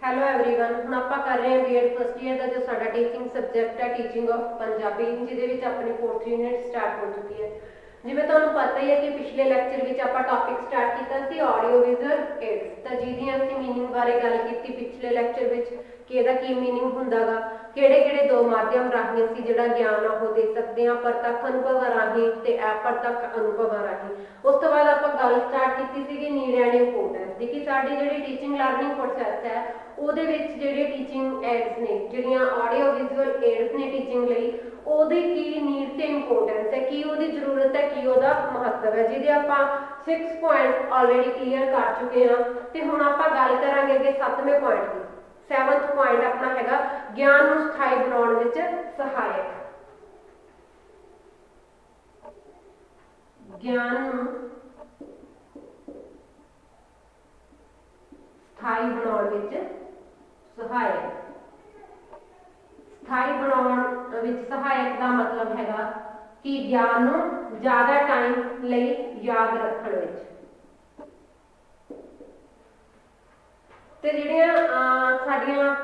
Hello everyone ਹੁਣ ਆਪਾਂ ਕਰ ਰਹੇ ਹਾਂ ਬੀਐਡ ਫਸਟ ਈਅਰ ਦਾ ਜੋ ਸਾਡਾ ਟੀਚਿੰਗ ਸਬਜੈਕਟ ਹੈ ਟੀਚਿੰਗ ਆਫ ਪੰਜਾਬੀ ਜਿਹਦੇ ਵਿੱਚ ਆਪਣੀ 4th ਯੂਨਿਟ ਸਟਾਰਟ ਹੋ ਚੁੱਕੀ ਹੈ। ਜਿਵੇਂ ਤੁਹਾਨੂੰ ਪਤਾ ਹੀ ਹੈ ਕਿ ਪਿਛਲੇ ਲੈਕਚਰ ਵਿੱਚ ਆਪਾਂ ਟੌਪਿਕ ਸਟਾਰਟ ਕੀਤਾ ਸੀ ਆਡੀਓ ਵਿਜ਼ੂਅਲ ਏਡਸ ਤਾਂ ਜਿਹਦੀਆਂ ਅਸੀਂ ਮੀਨਿੰਗ ਬਾਰੇ ਗੱਲ ਕੀਤੀ ਪਿਛਲੇ ਲੈਕਚਰ ਵਿੱਚ ਕਿ ਇਹਦਾ ਕੀ ਮੀਨਿੰਗ ਹੁੰਦਾਗਾ, ਕਿਹੜੇ-ਕਿਹੜੇ ਦੋ ਮਾਧਿਅਮ ਰਾਹੀਂ ਅਸੀਂ ਜਿਹੜਾ ਗਿਆਨ ਆ ਉਹ ਦੇ ਸਕਦੇ ਹਾਂ, ਪ੍ਰਤੱਖ ਅਨੁਭਵ ਰਾਹੀਂ ਤੇ ਅਪ੍ਰਤੱਖ ਅਨੁਭਵ ਰਾਹੀਂ। ਉਸ ਤੋਂ ਬਾਅਦ ਆਪਾਂ ਗੱਲ ਸਟਾਰਟ ਕੀਤੀ ਸੀਗੀ ਨੀਡ ਐਂਡ ਇੰਪੋਰਟੈਂਸ ਦੀ ਕਿ ਸਾਡੀ ਜਿਹੜੀ ਟੀਚਿੰਗ ਲਰਨਿੰਗ ਪ੍ਰੋਸੈਸ ਹੈ ਉਹਦੇ ਵਿੱਚ ਜਿਹੜੇ ਟੀਚਿੰਗ ਐਡਸ ਨੇ ਜਿਹੜੀਆਂ ਆਡੀਓ ਵਿਜ਼ੂਅਲ ਏਡਸ ਨੇ ਟੀਚਿੰਗ ਲਈ ਉਹਦੀ ਕੀ ਨੀਡ ਤੇ ਇੰਪੋਰਟੈਂਸ ਹੈ, ਕੀ ਉਹਦੀ ਜ਼ਰੂਰਤ ਹੈ, ਕੀ ਉਹਦਾ ਮਹੱਤਵ ਹੈ, ਜਿਹਦੇ ਆਪਾਂ 6 ਪੁਆਇੰਟ ਆਲਰੇਡੀ ਕਲੀਅਰ ਕਰ ਚੁੱਕੇ ਹਾਂ। ਤੇ ਹੁਣ ਆਪਾਂ ਗੱਲ ਕਰਾਂਗੇ ਅੱਗੇ 7ਵੇਂ ਪੁਆਇੰਟ ਦੀ। 7th ਪੁਆਇੰਟ ਆਪਣਾ ਹੈਗਾ ਗਿਆਨ ਨੂੰ ਸਥਾਈ ਬਣਾਉਣ ਵਿੱਚ ਸਹਾਇਕ। ਗਿਆਨ ਨੂੰ ਸਥਾਈ ਬਣਾਉਣ ਵਿੱਚ ਸਹਾਇਕ। ਸਥਾਈ ਬਣਾਉਣ ਵਿੱਚ ਸਹਾਇਕ ਦਾ ਮਤਲਬ ਹੈਗਾ ਕਿ ਗਿਆਨ ਨੂੰ ਜ਼ਿਆਦਾ ਟਾਈਮ ਲਈ ਯਾਦ ਰੱਖਣ ਵਿੱਚ। ਤੇ ਜਿਹੜੀਆਂ ਸਾਡੀਆਂ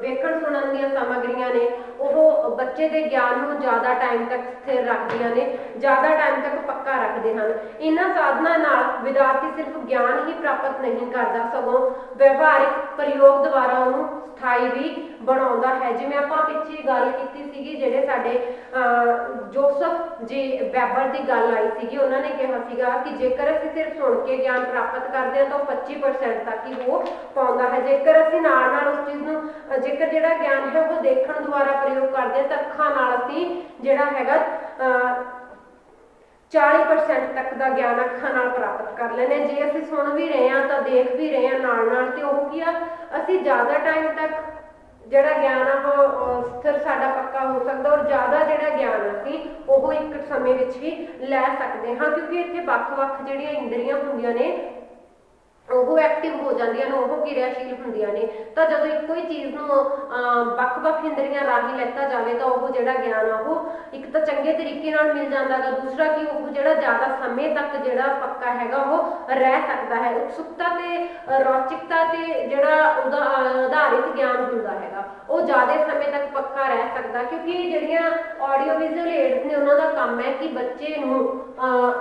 ਵੇਖਣ ਸੁਣਨ ਦੀਆਂ ਸਾਮਗਰੀਆਂ ਨੇ ਉਹ ਬੱਚੇ ਦੇ ਗਿਆਨ ਨੂੰ ਜ਼ਿਆਦਾ ਟਾਈਮ ਤੱਕ ਸਥਿਰ ਰੱਖਦੀਆਂ ਨੇ, ਜ਼ਿਆਦਾ ਟਾਈਮ ਤੱਕ ਪੱਕਾ ਰੱਖਦੇ ਹਨ। ਇਹਨਾਂ ਸਾਧਨਾਂ ਨਾਲ ਵਿਦਿਆਰਥੀ ਸਿਰਫ ਗਿਆਨ ਹੀ ਪ੍ਰਾਪਤ ਨਹੀਂ ਕਰਦਾ ਸਗੋਂ ਵਿਵਹਾਰਿਕ ਪ੍ਰਯੋਗ ਦੁਆਰਾ ਉਹਨੂੰ ਸਥਾਈ ਵੀ ਬਣਾਉਂਦਾ ਹੈ। ਜਿਵੇਂ ਆਪਾਂ ਪਿੱਛੇ ਗੱਲ ਕੀਤੀ ਸੀਗੀ ਜਿਹੜੇ ਸਾਡੇ ਜੋਸਫ ਜੀ ਵੈਬਰ ਦੀ ਗੱਲ ਆਈ ਸੀਗੀ, ਉਹਨਾਂ ਨੇ ਕਿਹਾ ਸੀਗਾ ਕਿ ਜੇਕਰ ਅਸੀਂ ਸਿਰਫ ਸੁਣ ਕੇ ਗਿਆਨ ਪ੍ਰਾਪਤ ਕਰਦੇ ਹਾਂ ਤਾਂ ਉਹ 25% ਤੱਕ ਹੀ ਉਹ ਪਾਉਂਦਾ ਹੈ। ਜੇਕਰ ਅਸੀਂ ਨਾਲ ਨਾਲ ਉਸ ਚੀਜ਼ ਨੂੰ ਜੇਕਰ ਜਿਹੜਾ ਗਿਆਨ ਹੈ ਉਹ ਦੇਖਣ ਦੁਆਰਾ ਪ੍ਰਯੋਗ ਕਰਦੇ ਹਾਂ ਤਾਂ ਅੱਖਾਂ ਨਾਲ ਅਸੀਂ ਜਿਹੜਾ ਹੈਗਾ 40% ਤੱਕ ਦਾ ਗਿਆਨ ਅੱਖਾਂ ਨਾਲ ਪ੍ਰਾਪਤ ਕਰ ਲੈਂਦੇ ਹਾਂ। ਜੇ ਅਸੀਂ ਸੁਣ ਵੀ ਰਹੇ ਹਾਂ ਤਾਂ ਦੇਖ ਵੀ ਰਹੇ ਹਾਂ ਨਾਲ ਨਾਲ, ਤੇ ਉਹ ਕੀ ਆ ਅਸੀਂ ਜ਼ਿਆਦਾ ਟਾਈਮ ਤੱਕ ਜਿਹੜਾ ਗਿਆਨ ਆ ਉਹ ਸਥਿਰ ਸਾਡਾ ਪੱਕਾ ਹੋ ਸਕਦਾ ਔਰ ਜ਼ਿਆਦਾ ਜਿਹੜਾ ਗਿਆਨ ਅਸੀਂ ਉਹ ਇੱਕ ਸਮੇਂ ਵਿੱਚ ਹੀ ਲੈ ਸਕਦੇ ਹਾਂ, ਕਿਉਂਕਿ ਇੱਥੇ ਵੱਖ-ਵੱਖ ਜਿਹੜੀਆਂ ਇੰਦਰੀਆਂ ਹੁੰਦੀਆਂ ਨੇ ਉਹ ਐਕਟਿਵ ਹੋ ਜਾਂਦੀਆਂ ਨੇ, ਉਹ ਕਿਰਿਆਸ਼ੀਲ ਹੁੰਦੀਆਂ ਨੇ। ਤਾਂ ਜਦੋਂ ਇੱਕੋ ਹੀ ਚੀਜ਼ ਨੂੰ ਵੱਖ-ਵੱਖ ਇੰਦਰੀਆਂ ਰਾਹੀਂ ਲੈਤਾ ਜਾਵੇ ਤਾਂ ਉਹ ਜਿਹੜਾ ਗਿਆਨ ਆ ਉਹ ਇੱਕ ਤਾਂ ਚੰਗੇ ਤਰੀਕੇ ਨਾਲ ਮਿਲ ਜਾਂਦਾ ਗਾ, ਦੂਸਰਾ ਕਿ ਉਹ ਜਿਹੜਾ ਜ਼ਿਆਦਾ ਸਮੇਂ ਤੱਕ ਜਿਹੜਾ ਪੱਕਾ ਹੈਗਾ ਉਹ ਰਹਿ ਸਕਦਾ ਹੈ। ਉਤਸੁਕਤਾ ਤੇ ਰੌਚਿਕਤਾ ਤੇ ਜਿਹੜਾ ਉਹਦਾ ਆਧਾਰਿਤ ਗਿਆਨ ਹੁੰਦਾ ਹੈਗਾ ਉਹ ਜ਼ਿਆਦਾ ਸਮੇਂ ਤੱਕ ਪੱਕਾ ਰਹਿ ਸਕਦਾ, ਕਿਉਂਕਿ ਜਿਹੜੀਆਂ ਆਡੀਓ ਵਿਜ਼ੂਅਲ ਏਡਸ ਨੇ ਉਹਨਾਂ ਦਾ ਕੰਮ ਹੈ ਕਿ ਬੱਚੇ ਨੂੰ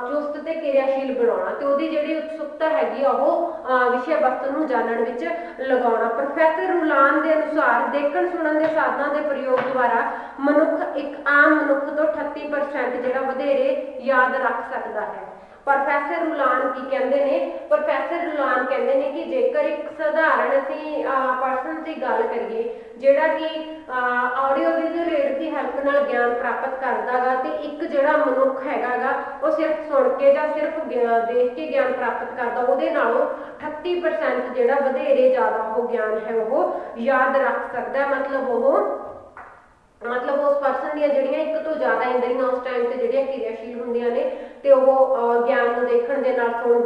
ਚੁਸਤ ਤੇ ਕਿਰਿਆਸ਼ੀਲ ਬਣਾਉਣਾ ਤੇ ਉਹਦੀ ਜਿਹੜੀ ਉਤਸੁਕਤਾ ਹੈਗੀ ਆ ਉਹ ਵਿਸ਼ੇ ਵਸਤੂ ਨੂੰ ਜਾਣਨ ਵਿੱਚ ਲਗਾਉਣਾ। ਪ੍ਰੋਫੈਸਰ ਰੁਲਾਨ ਦੇ ਅਨੁਸਾਰ ਦੇਖਣ ਸੁਣਨ ਦੇ ਸਾਧਨਾਂ ਦੇ ਪ੍ਰਯੋਗ ਦੁਆਰਾ ਮਨੁੱਖ ਇੱਕ ਆਮ ਮਨੁੱਖ ਤੋਂ 38% ਜਿਹੜਾ ਵਧੇਰੇ ਯਾਦ ਰੱਖ ਸਕਦਾ ਹੈ। ਪ੍ਰੋਫੈਸਰ ਰੁਲਾਨ ਕੀ ਕਹਿੰਦੇ ਨੇ? ਪ੍ਰੋਫੈਸਰ ਰੁਲਾਨ ਕਹਿੰਦੇ ਨੇ ਕਿ ਜੇਕਰ ਇੱਕ ਸਧਾਰਨ ਅਸੀਂ ਪਰਸਨ ਦੀ ਗੱਲ ਕਰੀਏ ਜਿਹੜਾ ਕਿ ਆਡੀਓ ਵਿਜ਼ੂਅਲ ਏਡ ਦੀ ਹੈਲਪ ਨਾਲ ਗਿਆਨ ਪ੍ਰਾਪਤ ਕਰਦਾ ਗਾ ਤੇ ਇੱਕ ਜਿਹੜਾ ਮਨੁੱਖ ਹੈਗਾ ਗਾ ਉਹ ਸਿਰਫ ਸੁਣ ਕੇ ਜਾਂ ਸਿਰਫ ਦੇਖ ਕੇ ਗਿਆਨ ਪ੍ਰਾਪਤ ਕਰਦਾ, ਉਹਦੇ ਨਾਲੋਂ 38% ਜਿਹੜਾ ਵਧੇਰੇ ਜ਼ਿਆਦਾ ਉਹ ਗਿਆਨ ਹੈ ਉਹ ਯਾਦ ਰੱਖ ਸਕਦਾ। ਮਤਲਬ ਉਸ ਪਰਸਨ ਦੀਆਂ ਜਿਹੜੀਆਂ ਇੱਕ ਤੋਂ ਜ਼ਿਆਦਾ ਇੰਦਰੀਆਂ ਉਸ ਟਾਈਮ ਤੇ ਜਿਹੜੀਆਂ ਕਿਰਿਆਸ਼ੀਲ ਹੁੰਦੀਆਂ ਨੇ ਤੇ ਉਹ ਗਿਆਨ ਨੂੰ ਦੇਖਣ ਦੇ ਨਾਲ ਸੁਣ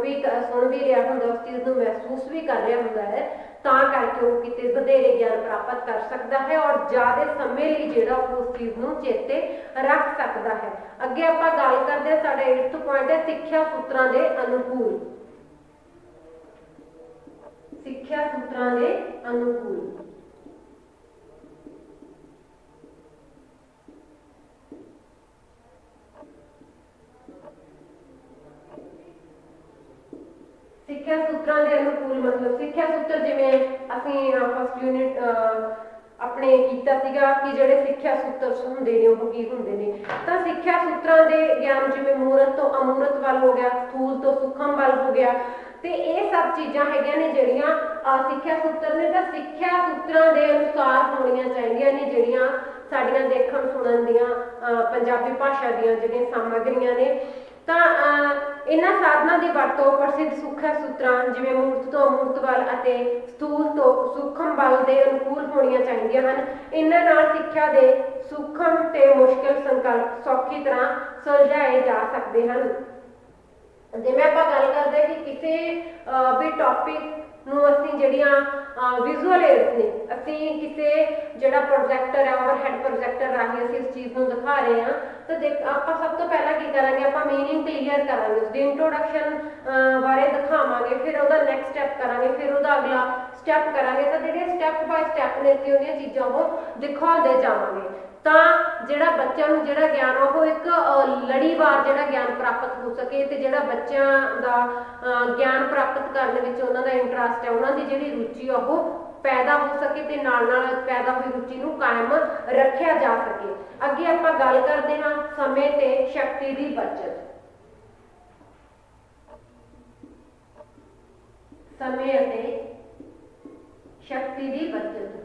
ਵੀ ਰਿਹਾ ਹੁੰਦਾ, ਉਸ ਚੀਜ਼ ਨੂੰ ਮਹਿਸੂਸ ਵੀ ਕਰ ਰਿਹਾ ਹੁੰਦਾ ਹੈ, ਤਾਂ ਕਰਕੇ ਉਹ ਕਿਤੇ ਵਧੇਰੇ ਗਿਆਨ ਪ੍ਰਾਪਤ ਕਰ ਸਕਦਾ ਹੈ ਔਰ ਜ਼ਿਆਦਾ ਸਮੇਂ ਲਈ ਜਿਹੜਾ ਉਹ ਉਸ ਚੀਜ਼ ਨੂੰ ਚੇਤੇ ਰੱਖ ਸਕਦਾ ਹੈ। ਅੱਗੇ ਆਪਾਂ ਗੱਲ ਕਰਦੇ ਹਾਂ, ਸਾਡਾ 8th ਪੁਆਇੰਟ ਹੈ ਸਿੱਖਿਆ ਸੂਤਰਾਂ ਦੇ ਅਨੁਕੂਲ। ਸਿੱਖਿਆ ਸੂਤਰਾਂ ਦੇ ਅਨੁਕੂਲ। ਸਿੱਖਿਆ ਸੂਤਰਾਂ ਦੇ ਅਨੁਕੂਲ ਮਤਲਬ ਸਿੱਖਿਆ ਸੂਤਰ ਜਿਵੇਂ ਅਸੀਂ ਫਸਟ ਯੂਨਿਟ ਆਪਣੇ ਕੀਤਾ ਸੀਗਾ ਕਿ ਜਿਹੜੇ ਸਿੱਖਿਆ ਸੂਤਰ ਹੁੰਦੇ ਨੇ ਉਹ ਕੀ ਹੁੰਦੇ ਨੇ, ਤਾਂ ਸਿੱਖਿਆ ਸੂਤਰਾਂ ਦੇ ਗਿਆਨ ਜਿਵੇਂ ਮੂਰਤ ਤੋਂ ਅਮੂਰਤ ਵੱਲ ਹੋ ਗਿਆ, ਸਥੂਲ ਤੋਂ ਸੂਖਮ ਵੱਲ ਹੋ ਗਿਆ, ਤੇ ਇਹ ਸਭ ਚੀਜ਼ਾਂ ਹੈਗੀਆਂ ਨੇ ਜਿਹੜੀਆਂ ਸਿੱਖਿਆ ਸੂਤਰ ਨੇ ਤਾਂ ਸਿੱਖਿਆ ਸੂਤਰਾਂ ਦੇ ਅਨੁਸਾਰ ਹੋਣੀਆਂ ਚਾਹੀਦੀਆਂ ਨੇ ਜਿਹੜੀਆਂ ਸਾਡੀਆਂ ਦੇਖਣ ਸੁਣਨ ਦੀਆਂ ਪੰਜਾਬੀ ਭਾਸ਼ਾ ਦੀਆਂ ਜਿਹੜੀਆਂ ਸਾਮਗਰੀਆਂ ਨੇ। ਤਾਂ ਇਹਨਾਂ ਸਾਧਨਾਂ ਦੀ ਵਰਤੋਂ ਪ੍ਰਸਿੱਧ ਸਿੱਖਿਆ ਸੂਤਰਾਂ ਜਿਵੇਂ ਮੂਰਤ ਤੋਂ ਅਮੂਰਤ ਵੱਲ ਅਤੇ ਸਥੂਲ ਤੋਂ ਸੂਖਮ ਵੱਲ ਦੇ ਅਨੁਕੂਲ ਹੋਣੀਆਂ ਚਾਹੀਦੀਆਂ ਹਨ। ਇਹਨਾਂ ਨਾਲ ਸਿੱਖਿਆ ਦੇ ਸੂਖਮ ਤੇ ਮੁਸ਼ਕਿਲ ਸੰਕਲਪ ਸੌਖੀ ਤਰ੍ਹਾਂ ਸੁਲਝਾਏ ਜਾ ਸਕਦੇ ਹਨ। ਜਿਵੇਂ ਆਪਾਂ ਗੱਲ ਕਰਦੇ ਕਿ ਕਿਸੇ ਵੀ ਟੌਪਿਕ ਨੂੰ ਅਸੀਂ ਜਿਹੜੀਆਂ ਵਿਜ਼ੂਅਲ ਏਡਸ ਨੇ ਅਸੀਂ ਕਿਸੇ ਜਿਹੜਾ ਪ੍ਰੋਜੈਕਟਰ ਹੈ ਓਵਰਹੈਡ ਪ੍ਰੋਜੈਕਟਰ ਰਾਹੀਂ ਅਸੀਂ ਇਸ ਚੀਜ਼ ਨੂੰ ਦਿਖਾ ਰਹੇ ਹਾਂ ਤਾਂ ਜੇ ਆਪਾਂ ਸਭ ਤੋਂ ਪਹਿਲਾਂ ਕੀ ਕਰਾਂਗੇ, ਆਪਾਂ ਮੀਨਿੰਗ ਕਲੀਅਰ ਕਰਾਂਗੇ, ਉਸਦੀ ਇੰਟਰੋਡਕਸ਼ਨ ਬਾਰੇ ਦਿਖਾਵਾਂਗੇ, ਫਿਰ ਉਹਦਾ ਨੈਕਸਟ ਸਟੈਪ ਕਰਾਂਗੇ, ਫਿਰ ਉਹਦਾ ਉਹਦਾ ਅਗਲਾ ਸਟੈਪ ਕਰਾਂਗੇ ਤਾਂ ਜਿਹੜੀਆਂ ਸਟੈਪ ਬਾਏ ਸਟੈਪ ਨੇ ਅਸੀਂ ਉਹਦੀਆਂ ਚੀਜ਼ਾਂ ਉਹ ਦਿਖਾਉਂਦੇ ਜਾਵਾਂਗੇ ਤਾਂ ਜਿਹੜਾ ਬੱਚਿਆਂ ਨੂੰ ਜਿਹੜਾ ਗਿਆਨ ਉਹ ਇੱਕ ਲੜੀਵਾਰ ਜਿਹੜਾ ਗਿਆਨ ਪ੍ਰਾਪਤ ਹੋ ਸਕੇ ਤੇ ਜਿਹੜਾ ਬੱਚਿਆਂ ਦਾ ਗਿਆਨ ਪ੍ਰਾਪਤ ਕਰਨ ਵਿੱਚ ਉਹਨਾਂ ਦਾ ਇੰਟਰਸਟ ਹੈ, ਉਹਨਾਂ ਦੀ ਜਿਹੜੀ ਰੁਚੀ ਉਹ ਪੈਦਾ ਹੋ ਸਕੇ ਤੇ ਨਾਲ ਨਾਲ ਪੈਦਾ ਹੋਈ ਰੁਚੀ ਨੂੰ ਕਾਇਮ ਰੱਖਿਆ ਜਾ ਸਕੇ। ਅੱਗੇ ਆਪਾਂ ਗੱਲ ਕਰਦੇ ਹਾਂ ਸਮੇਂ ਤੇ ਸ਼ਕਤੀ ਦੀ ਬਚਤ। ਸਮੇਂ ਅਤੇ ਸ਼ਕਤੀ ਦੀ ਬਚਤ।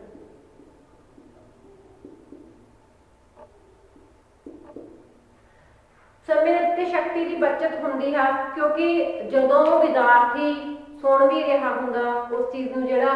ਸਮੇਂ ਅਤੇ ਸ਼ਕਤੀ ਦੀ ਬਚਤ ਹੁੰਦੀ ਹੈ ਕਿਉਂਕਿ ਜਦੋਂ ਵਿਦਿਆਰਥੀ ਸੁਣ ਵੀ ਰਿਹਾ ਹੁੰਦਾ ਉਸ ਚੀਜ਼ ਨੂੰ ਜਿਹੜਾ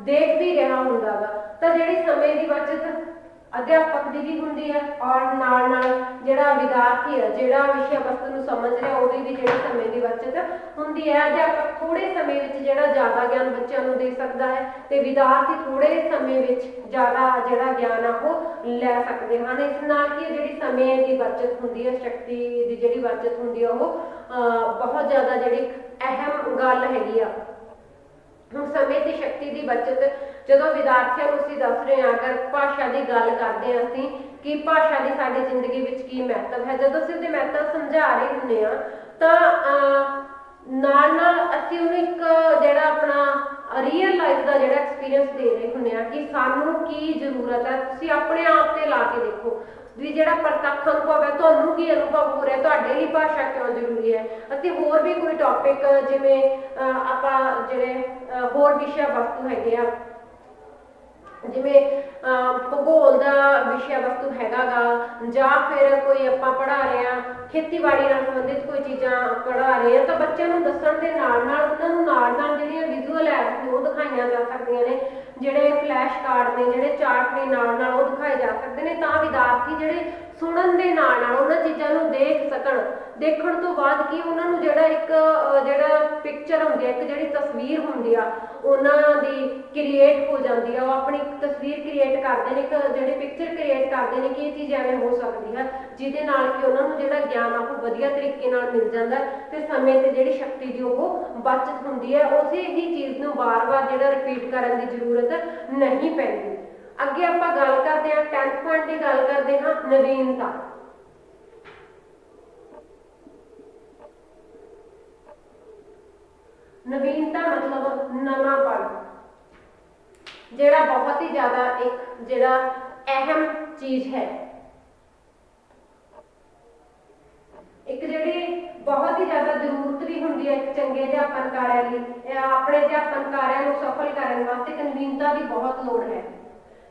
ਦੇਖ ਵੀ ਰਿਹਾ ਹੁੰਦਾ ਗਾ ਤਾਂ ਜਿਹੜੀ ਸਮੇਂ ਦੀ ਬਚਤ ਅਧਿਆਪਕ ਦੀ ਵੀ ਹੁੰਦੀ ਹੈ ਔਰ ਨਾਲ ਨਾਲ ਜਿਹੜਾ ਵਿਦਿਆਰਥੀ ਹੈ ਜਿਹੜਾ ਵਿਸ਼ੇ ਵਸਤੂ ਨੂੰ ਸਮਝ ਰਿਹਾ ਉਹਦੀ ਵੀ ਜਿਹੜੀ ਸਮੇਂ ਦੀ ਬਚਤ ਹੁੰਦੀ ਹੈ। ਅਧਿਆਪਕ ਥੋੜੇ ਸਮੇਂ ਵਿੱਚ ਜਿਹੜਾ ਜ਼ਿਆਦਾ ਗਿਆਨ ਬੱਚਿਆਂ ਨੂੰ ਦੇ ਸਕਦਾ ਹੈ ਤੇ ਵਿਦਿਆਰਥੀ ਥੋੜੇ ਸਮੇਂ ਵਿੱਚ ਜ਼ਿਆਦਾ ਜਿਹੜਾ ਗਿਆਨ ਆ ਉਹ ਲੈ ਸਕਦੇ ਹਨ। ਇਸ ਨਾਲ ਕੀ ਜਿਹੜੀ ਸਮੇਂ ਦੀ ਬਚਤ ਹੁੰਦੀ ਹੈ, ਸ਼ਕਤੀ ਦੀ ਜਿਹੜੀ ਬਚਤ ਹੁੰਦੀ ਹੈ ਉਹ ਬਹੁਤ ਜ਼ਿਆਦਾ ਜਿਹੜੀ ਅਹਿਮ ਗੱਲ ਹੈਗੀ ਆ। ਹੁਣ ਸਮੇਂ ਤੇ ਸ਼ਕਤੀ ਦੀ ਬਚਤ ਜਦੋਂ ਵਿਦਿਆਰਥੀਆਂ ਨੂੰ ਅਸੀਂ ਦੱਸ ਰਹੇ ਹਾਂ, ਅਗਰ ਭਾਸ਼ਾ ਦੀ ਗੱਲ ਕਰਦੇ ਹਾਂ ਅਸੀਂ ਕਿ ਭਾਸ਼ਾ ਦੀ ਸਾਡੀ ਜ਼ਿੰਦਗੀ ਵਿੱਚ ਕੀ ਮਹੱਤਵ ਹੈ, ਜਦੋਂ ਅਸੀਂ ਉਹਦੇ ਮਹੱਤਵ ਸਮਝਾ ਰਹੇ ਹੁੰਦੇ ਹਾਂ ਤਾਂ ਨਾਲ ਨਾਲ ਅਸੀਂ ਉਹਨੂੰ ਇੱਕ ਜਿਹੜਾ ਆਪਣਾ ਰੀਅਲ ਲਾਈਫ ਦਾ ਜਿਹੜਾ ਐਕਸਪੀਰੀਅੰਸ ਦੇ ਰਹੇ ਹੁੰਦੇ ਹਾਂ ਕਿ ਸਾਨੂੰ ਕੀ ਜ਼ਰੂਰਤ ਹੈ। ਤੁਸੀਂ ਆਪਣੇ ਆਪ ਤੇ ਲਾ ਕੇ ਦੇਖੋ ਵੀ ਜਿਹੜਾ ਪ੍ਰਤੱਖ ਅਨੁਭਵ ਹੈ ਤੁਹਾਨੂੰ ਕੀ ਅਨੁਭਵ ਹੋ ਰਿਹਾ, ਤੁਹਾਡੇ ਲਈ ਭਾਸ਼ਾ ਕਿਉਂ ਜ਼ਰੂਰੀ ਹੈ। ਅਸੀਂ ਹੋਰ ਵੀ ਕੋਈ ਟੌਪਿਕ ਜਿਵੇਂ ਆਪਾਂ ਜਿਹੜੇ ਹੋਰ ਵਿਸ਼ਾ ਵਸਤੂ ਹੈਗੇ ਆ ਜਿਵੇਂ ਭੂਗੋਲ ਦਾ ਵਿਸ਼ਾ ਵਸਤੂ ਹੈਗਾ ਗਾ ਜਾਂ ਫਿਰ ਕੋਈ ਆਪਾਂ ਪੜ੍ਹਾ ਰਹੇ ਹਾਂ ਖੇਤੀਬਾੜੀ ਨਾਲ ਸੰਬੰਧਿਤ ਕੋਈ ਚੀਜ਼ਾਂ ਪੜ੍ਹਾ ਰਹੇ ਹਾਂ ਤਾਂ ਬੱਚਿਆਂ ਨੂੰ ਦੱਸਣ ਦੇ ਨਾਲ ਨਾਲ ਉਹਨਾਂ ਨੂੰ ਨਾਲ ਨਾਲ ਜਿਹੜੀਆਂ ਵਿਜ਼ੂਅਲ ਐਡਸ ਨੇ ਉਹ ਦਿਖਾਈਆਂ ਜਾ ਸਕਦੀਆਂ ਨੇ, ਜਿਹੜੇ ਫਲੈਸ਼ ਕਾਰਡ ਨੇ, ਜਿਹੜੇ ਚਾਰਟ ਨੇ ਨਾਲ ਨਾਲ ਉਹ ਦਿਖਾਏ ਜਾ ਸਕਦੇ ਨੇ ਤਾਂ ਵਿਦਿਆਰਥੀ ਜਿਹੜੇ ਸੁਣਨ ਦੇ ਨਾਲ ਨਾਲ ਉਹਨਾਂ ਚੀਜ਼ਾਂ ਨੂੰ ਦੇਖ ਸਕਣ। ਦੇਖਣ ਤੋਂ ਬਾਅਦ ਕੀ ਉਹਨਾਂ ਨੂੰ ਜਿਹੜਾ ਇੱਕ ਜਿਹੜਾ ਪਿਕਚਰ ਹੁੰਦੀ ਹੈ, ਇੱਕ ਜਿਹੜੀ ਤਸਵੀਰ ਹੁੰਦੀ ਆ ਉਹਨਾਂ ਦੀ ਕ੍ਰੀਏਟ ਹੋ ਜਾਂਦੀ ਆ, ਉਹ ਆਪਣੀ ਤਸਵੀਰ ਕ੍ਰੀਏਟ ਕਰਦੇ ਨੇ, ਇੱਕ ਜਿਹੜੀ ਪਿਕਚਰ ਕ੍ਰੀਏਟ ਕਰਦੇ ਨੇ ਕਿ ਇਹ ਚੀਜ਼ ਐਵੇਂ ਹੋ ਸਕਦੀ ਹੈ ਜਿਹਦੇ ਨਾਲ ਕਿ ਉਹਨਾਂ ਨੂੰ ਜਿਹੜਾ ਗਿਆਨ ਆ ਉਹ ਵਧੀਆ ਤਰੀਕੇ ਨਾਲ ਮਿਲ ਜਾਂਦਾ ਤੇ ਸਮੇਂ ਤੇ ਜਿਹੜੀ ਸ਼ਕਤੀ ਦੀ ਉਹ ਬਚਤ ਹੁੰਦੀ ਹੈ। ਉਸੇ ਹੀ ਚੀਜ਼ ਨੂੰ ਵਾਰ-ਵਾਰ ਜਿਹੜਾ ਰਿਪੀਟ ਕਰਨ ਦੀ ਜ਼ਰੂਰਤ ਨਹੀਂ ਪੈਂਦੀ। ਅੱਗੇ ਆਪਾਂ ਗੱਲ ਕਰਦੇ ਹਾਂ 10th ਪੁਆਇੰਟ ਦੀ ਗੱਲ ਕਰਦੇ ਹਾਂ ਨਵੀਨਤਾ। ਨਵੀਨਤਾ ਮਤਲਬ ਨਵਾਂਪਣ ਜਿਹੜਾ ਬਹੁਤ ਹੀ ਜ਼ਿਆਦਾ ਇੱਕ ਜਿਹੜਾ ਅਹਿਮ ਚੀਜ਼ ਹੈ, ਇੱਕ ਜਿਹੜੀ ਬਹੁਤ ਹੀ ਜ਼ਿਆਦਾ ਜ਼ਰੂਰਤ ਵੀ ਹੁੰਦੀ ਹੈ ਇੱਕ ਚੰਗੇ ਅਧਿਆਪਨ ਕਾਰਿਆਂ ਲਈ। ਆਪਣੇ ਅਧਿਆਪਨ ਕਾਰਿਆਂ ਨੂੰ ਸਫਲ ਕਰਨ ਵਾਸਤੇ ਨਵੀਨਤਾ ਦੀ ਬਹੁਤ ਲੋੜ ਹੈ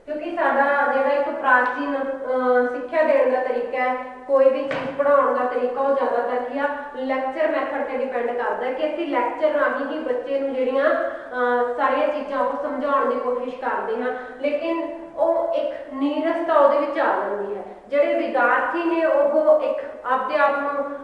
ਕਿਉਂਕਿ ਸਾਡਾ ਜਿਹੜਾ ਇੱਕ ਪ੍ਰਾਚੀਨ ਸਿੱਖਿਆ ਦੇਣ ਦਾ ਤਰੀਕਾ ਹੈ, ਕੋਈ ਵੀ ਚੀਜ਼ ਪੜ੍ਹਾਉਣ ਦਾ ਤਰੀਕਾ ਉਹ ਜ਼ਿਆਦਾਤਰ ਕੀ ਆ ਲੈਕਚਰ ਮੈਥਡ ਤੇ ਡਿਪੈਂਡ ਕਰਦਾ ਹੈ ਕਿ ਅਸੀਂ ਲੈਕਚਰ ਰਾਹੀਂ ਹੀ ਬੱਚੇ ਨੂੰ ਜਿਹੜੀਆਂ ਸਾਰੀਆਂ ਚੀਜ਼ਾਂ ਉਹ ਸਮਝਾਉਣ ਦੀ ਕੋਸ਼ਿਸ਼ ਕਰਦੇ ਹਾਂ, ਲੇਕਿਨ ਉਹ ਇੱਕ ਨੀਰਸਤਾ ਉਹਦੇ ਵਿੱਚ ਆ ਜਾਂਦੀ ਹੈ। ਜਿਹੜੇ ਵਿਦਿਆਰਥੀ ਨੇ ਉਹ ਇੱਕ ਆਪਦੇ ਆਪ ਨੂੰ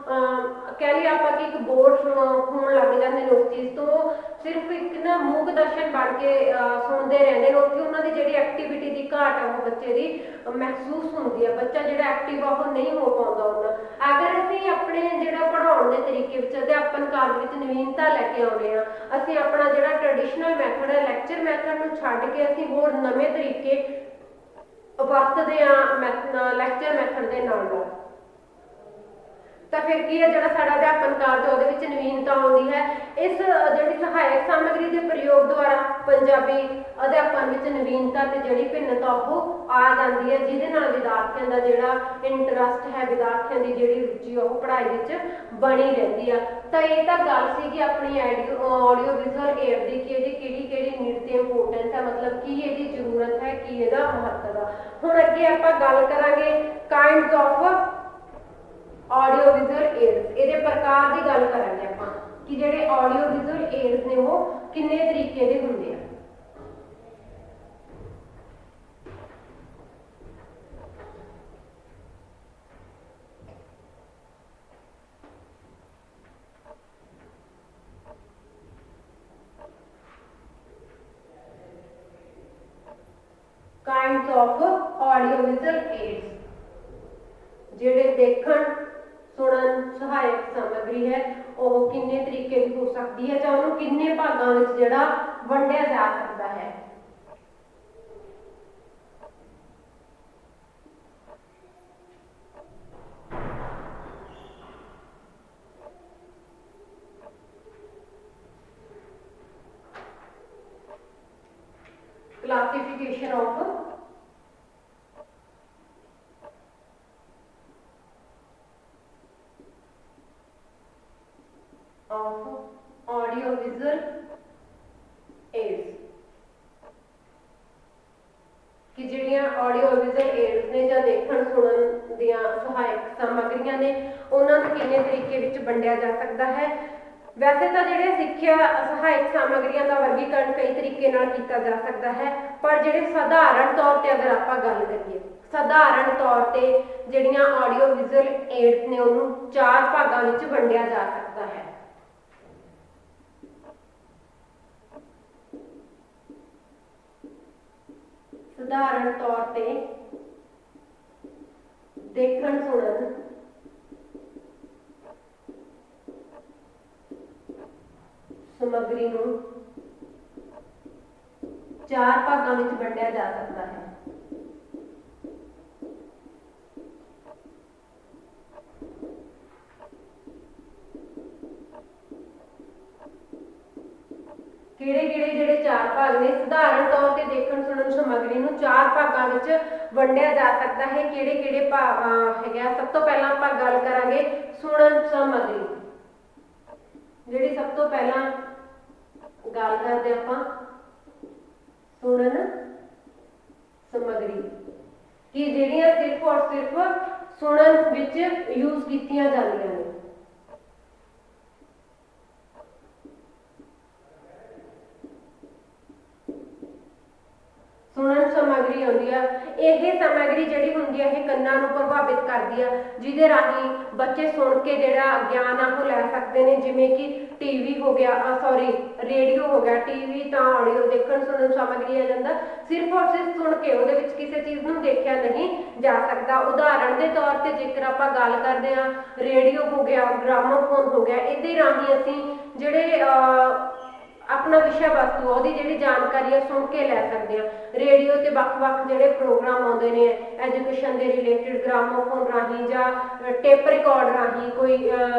ਕਹਿ ਲਈਏ ਆਪਾਂ ਕਿ ਇੱਕ ਬੋਰ ਹੋਣ ਲੱਗ ਜਾਂਦੇ ਨੇ ਉਸ ਚੀਜ਼ ਤੋਂ, ਸਿਰਫ ਇੱਕ ਨਾ ਮੂਕ ਦਰਸ਼ਨ ਬਣ ਕੇ ਸੁਣਦੇ ਰਹਿੰਦੇ ਨੇ। ਉੱਥੇ ਉਹਨਾਂ ਦੀ ਜਿਹੜੀ ਐਕਟੀਵਿਟੀ ਦੀ ਘਾਟ ਹੈ ਉਹ ਬੱਚੇ ਦੀ ਮਹਿਸੂਸ ਹੁੰਦੀ ਹੈ, ਬੱਚਾ ਜਿਹੜਾ ਐਕਟਿਵ ਆ ਉਹ ਨਹੀਂ ਹੋ ਪਾਉਂਦਾ ਉਹਨਾਂ। ਅਗਰ ਅਸੀਂ ਆਪਣੇ ਜਿਹੜਾ ਪੜ੍ਹਾਉਣ ਦੇ ਤਰੀਕੇ ਵਿੱਚ ਅਧਿਆਪਨ ਕਾਲ ਵਿੱਚ ਨਵੀਨਤਾ ਲੈ ਕੇ ਆਉਂਦੇ ਹਾਂ, ਅਸੀਂ ਆਪਣਾ ਜਿਹੜਾ ਟ੍ਰੈਡੀਸ਼ਨਲ ਮੈਥਡ ਹੈ ਲੈਕਚਰ ਮੈਥਡ ਨੂੰ ਛੱਡ ਕੇ ਅਸੀਂ ਹੋਰ ਨਵੇਂ ਤਰੀਕੇ ਵਰਤਦੇ ਹਾਂ ਲੈਕਚਰ ਮੈਥਡ ਦੇ ਨਾਲ ਨਾਲ, ਤਾਂ ਫਿਰ ਕੀ ਹੈ ਜਿਹੜਾ ਸਾਡਾ ਅਧਿਆਪਨ ਕਾਰਜ ਉਹਦੇ ਵਿੱਚ ਨਵੀਨਤਾ ਆਉਂਦੀ ਹੈ। ਇਸ ਜਿਹੜੀ ਸਹਾਇਕ ਸਾਮਗਰੀ ਦੇ ਪ੍ਰਯੋਗ ਦੁਆਰਾ ਪੰਜਾਬੀ ਅਧਿਆਪਨ ਵਿੱਚ ਨਵੀਨਤਾ ਤੇ ਜਿਹੜੀ ਭਿੰਨਤਾ ਉਹ ਆ ਜਾਂਦੀ ਹੈ, ਜਿਹਦੇ ਨਾਲ ਵਿਦਿਆਰਥੀਆਂ ਦਾ ਜਿਹੜਾ ਇੰਟਰਸਟ ਹੈ, ਵਿਦਿਆਰਥੀਆਂ ਦੀ ਜਿਹੜੀ ਰੁਚੀ ਉਹ ਪੜ੍ਹਾਈ ਵਿੱਚ ਬਣੀ ਰਹਿੰਦੀ ਆ। ਤਾਂ ਇਹ ਤਾਂ ਗੱਲ ਸੀਗੀ ਆਪਣੀ ਆਡੀਓ ਵਿਜ਼ੂਅਲ ਏਡ ਦੀ ਕਿ ਇਹਦੀ ਕਿਹੜੀ ਨੀਡ ਤੇ ਇੰਪੋਰਟੈਂਸ ਹੈ, ਮਤਲਬ ਕੀ ਇਹਦੀ ਜ਼ਰੂਰਤ ਹੈ, ਕੀ ਇਹਦਾ ਮਹੱਤਵ ਆ। ਹੁਣ ਅੱਗੇ ਆਪਾਂ ਗੱਲ ਕਰਾਂਗੇ kinds of audio visual AIDS, ਇਹਦੇ ਪ੍ਰਕਾਰ ਦੀ ਗੱਲ ਕਰਾਂਗੇ ਆਪਾਂ ਕਿ ਜਿਹੜੇ ਆਡੀਓ ਵਿਜ਼ੂਅਲ ਏਡਸ ਨੇ ਉਹ ਕਿੰਨੇ ਤਰੀਕੇ ਦੇ ਹੁੰਦੇ ਆ। Kinds of audio visual AIDS ਜਿਹੜੇ ਦੇਖਣ ਸੁਣਨ ਸਹਾਇਕ ਸਮੱਗਰੀ ਹੈ ਉਹ ਕਿੰਨੇ ਤਰੀਕੇ ਦੀ ਹੋ ਸਕਦੀ ਹੈ ਜਾਂ ਉਹਨੂੰ ਕਿੰਨੇ ਭਾਗਾਂ ਵਿੱਚ ਜਿਹੜਾ ਵੰਡਿਆ ਜਾ ਸਕਦਾ ਹੈ। Classification of audiovisual aids कि ਜਿਹੜੀਆਂ ਆਡੀਓ ਵਿਜ਼ੂਅਲ ਏਡਸ ਨੇ ਜਾਂ ਦੇਖਣ ਸੁਣਨ ਦੀਆਂ ਸਹਾਇਕ ਸਾਮੱਗਰੀਆਂ ਨੇ ਉਹਨਾਂ ਨੂੰ ਕਿੰਨੇ ਤਰੀਕੇ ਵਿੱਚ ਵੰਡਿਆ ਜਾ ਸਕਦਾ ਹੈ। ਵੈਸੇ ਤਾਂ ਜਿਹੜੇ ਸਿੱਖਿਆ ਸਹਾਇਕ ਸਾਮੱਗਰੀਆਂ ਦਾ ਵਰਗੀਕਰਨ ਕਈ ਤਰੀਕੇ ਨਾਲ ਕੀਤਾ ਜਾ ਸਕਦਾ ਹੈ, ਪਰ ਜਿਹੜੇ ਸਧਾਰਨ ਤੌਰ ਤੇ ਅਗਰ ਆਪਾਂ ਗੱਲ ਕਰੀਏ, ਸਧਾਰਨ ਤੌਰ ਤੇ ਜਿਹੜੀਆਂ ਆਡੀਓ ਵਿਜ਼ੂਅਲ ਏਡਸ ਨੇ ਉਹਨੂੰ 4 ਭਾਗਾਂ ਵਿੱਚ ਵੰਡਿਆ ਜਾ ਸਕਦਾ ਹੈ। ਸਧਾਰਨ ਤੌਰ ਤੇ ਦੇਖਣ ਸੁਣਨ ਸਮੱਗਰੀ ਨੂੰ 4 ਭਾਗਾਂ ਵਿੱਚ ਵੰਡਿਆ ਜਾ ਸਕਦਾ ਹੈ। ਕਿਹੜੇ-ਕਿਹੜੇ ਜਿਹੜੇ 4 ਭਾਗ ਨੇ? ਸਧਾਰਨ ਤੌਰ ਤੇ ਦੇਖਣ ਸੁਣਨ ਸਮੱਗਰੀ ਨੂੰ 4 ਭਾਗਾਂ ਵਿੱਚ ਵੰਡਿਆ ਜਾ ਸਕਦਾ ਹੈ। ਕਿਹੜੇ-ਕਿਹੜੇ ਭਾਗ ਹੈਗਾ? ਸਭ ਤੋਂ ਪਹਿਲਾਂ ਆਪਾਂ ਗੱਲ ਕਰਾਂਗੇ ਸੁਣਨ ਸਮੱਗਰੀ। ਜਿਹੜੀ ਸਭ ਤੋਂ ਪਹਿਲਾਂ ਗੱਲ ਕਰਦੇ ਆਪਾਂ ਸੁਣਨ ਸਮੱਗਰੀ ਕਿ ਜਿਹੜੀਆਂ ਸਿਰਫ ਔਰ ਸਿਰਫ ਸੁਣਨ ਵਿੱਚ ਯੂਜ਼ ਕੀਤੀਆਂ ਜਾਂਦੀਆਂ ਨੇ। ਸੁਣਨ ਸਮੱਗਰੀ ਆਉਂਦੀ ਆ, ਇਹ ਸਮੱਗਰੀ ਜਿਹੜੀ ਹੁੰਦੀ ਆ ਇਹ ਕੰਨਾਂ ਨੂੰ ਪ੍ਰਭਾਵਿਤ ਕਰਦੀ ਆ, ਜਿਹਦੇ ਰਾਹੀਂ ਬੱਚੇ ਸੁਣ ਕੇ ਜਿਹੜਾ ਗਿਆਨ ਆ ਉਹ ਲੈ ਸਕਦੇ ਨੇ। ਜਿਵੇਂ ਕਿ ਟੀਵੀ ਹੋ ਗਿਆ, ਰੇਡੀਓ ਹੋ ਗਿਆ। ਟੀਵੀ ਤਾਂ ਆਡੀਓ ਦੇਖਣ ਸੁਣਨ ਸਮੱਗਰੀ ਆ ਜਾਂਦਾ, ਸਿਰਫ ਔਰ ਸਿਰਫ ਸੁਣ ਕੇ, ਉਹਦੇ ਵਿੱਚ ਕਿਸੇ ਚੀਜ਼ ਨੂੰ ਦੇਖਿਆ ਨਹੀਂ ਜਾ ਸਕਦਾ। ਉਦਾਹਰਣ ਦੇ ਤੌਰ ਤੇ ਜੇਕਰ ਆਪਾਂ ਗੱਲ ਕਰਦੇ ਹਾਂ, ਰੇਡੀਓ ਹੋ ਗਿਆ, ਗ੍ਰਾਮੋਫੋਨ ਹੋ ਗਿਆ, ਇਹਦੇ ਰਾਹੀਂ ਅਸੀਂ ਜਿਹੜੇ ਆਪਣਾ ਵਿਸ਼ਾ ਵਸਤੂ ਉਹਦੀ ਜਿਹੜੀ ਜਾਣਕਾਰੀ ਹੈ ਸੁਣ ਕੇ ਲੈ ਸਕਦੇ ਹਾਂ। ਰੇਡੀਓ ਤੇ ਵੱਖ-ਵੱਖ ਜਿਹੜੇ ਪ੍ਰੋਗਰਾਮ ਆਉਂਦੇ ਨੇ ਐਜੂਕੇਸ਼ਨ ਦੇ ਰਿਲੇਟਡ, ਗ੍ਰਾਮੋਫੋਨ ਰਾਹੀਂ ਜਾਂ ਟੇਪ ਰਿਕਾਰਡ ਰਾਹੀਂ ਕੋਈ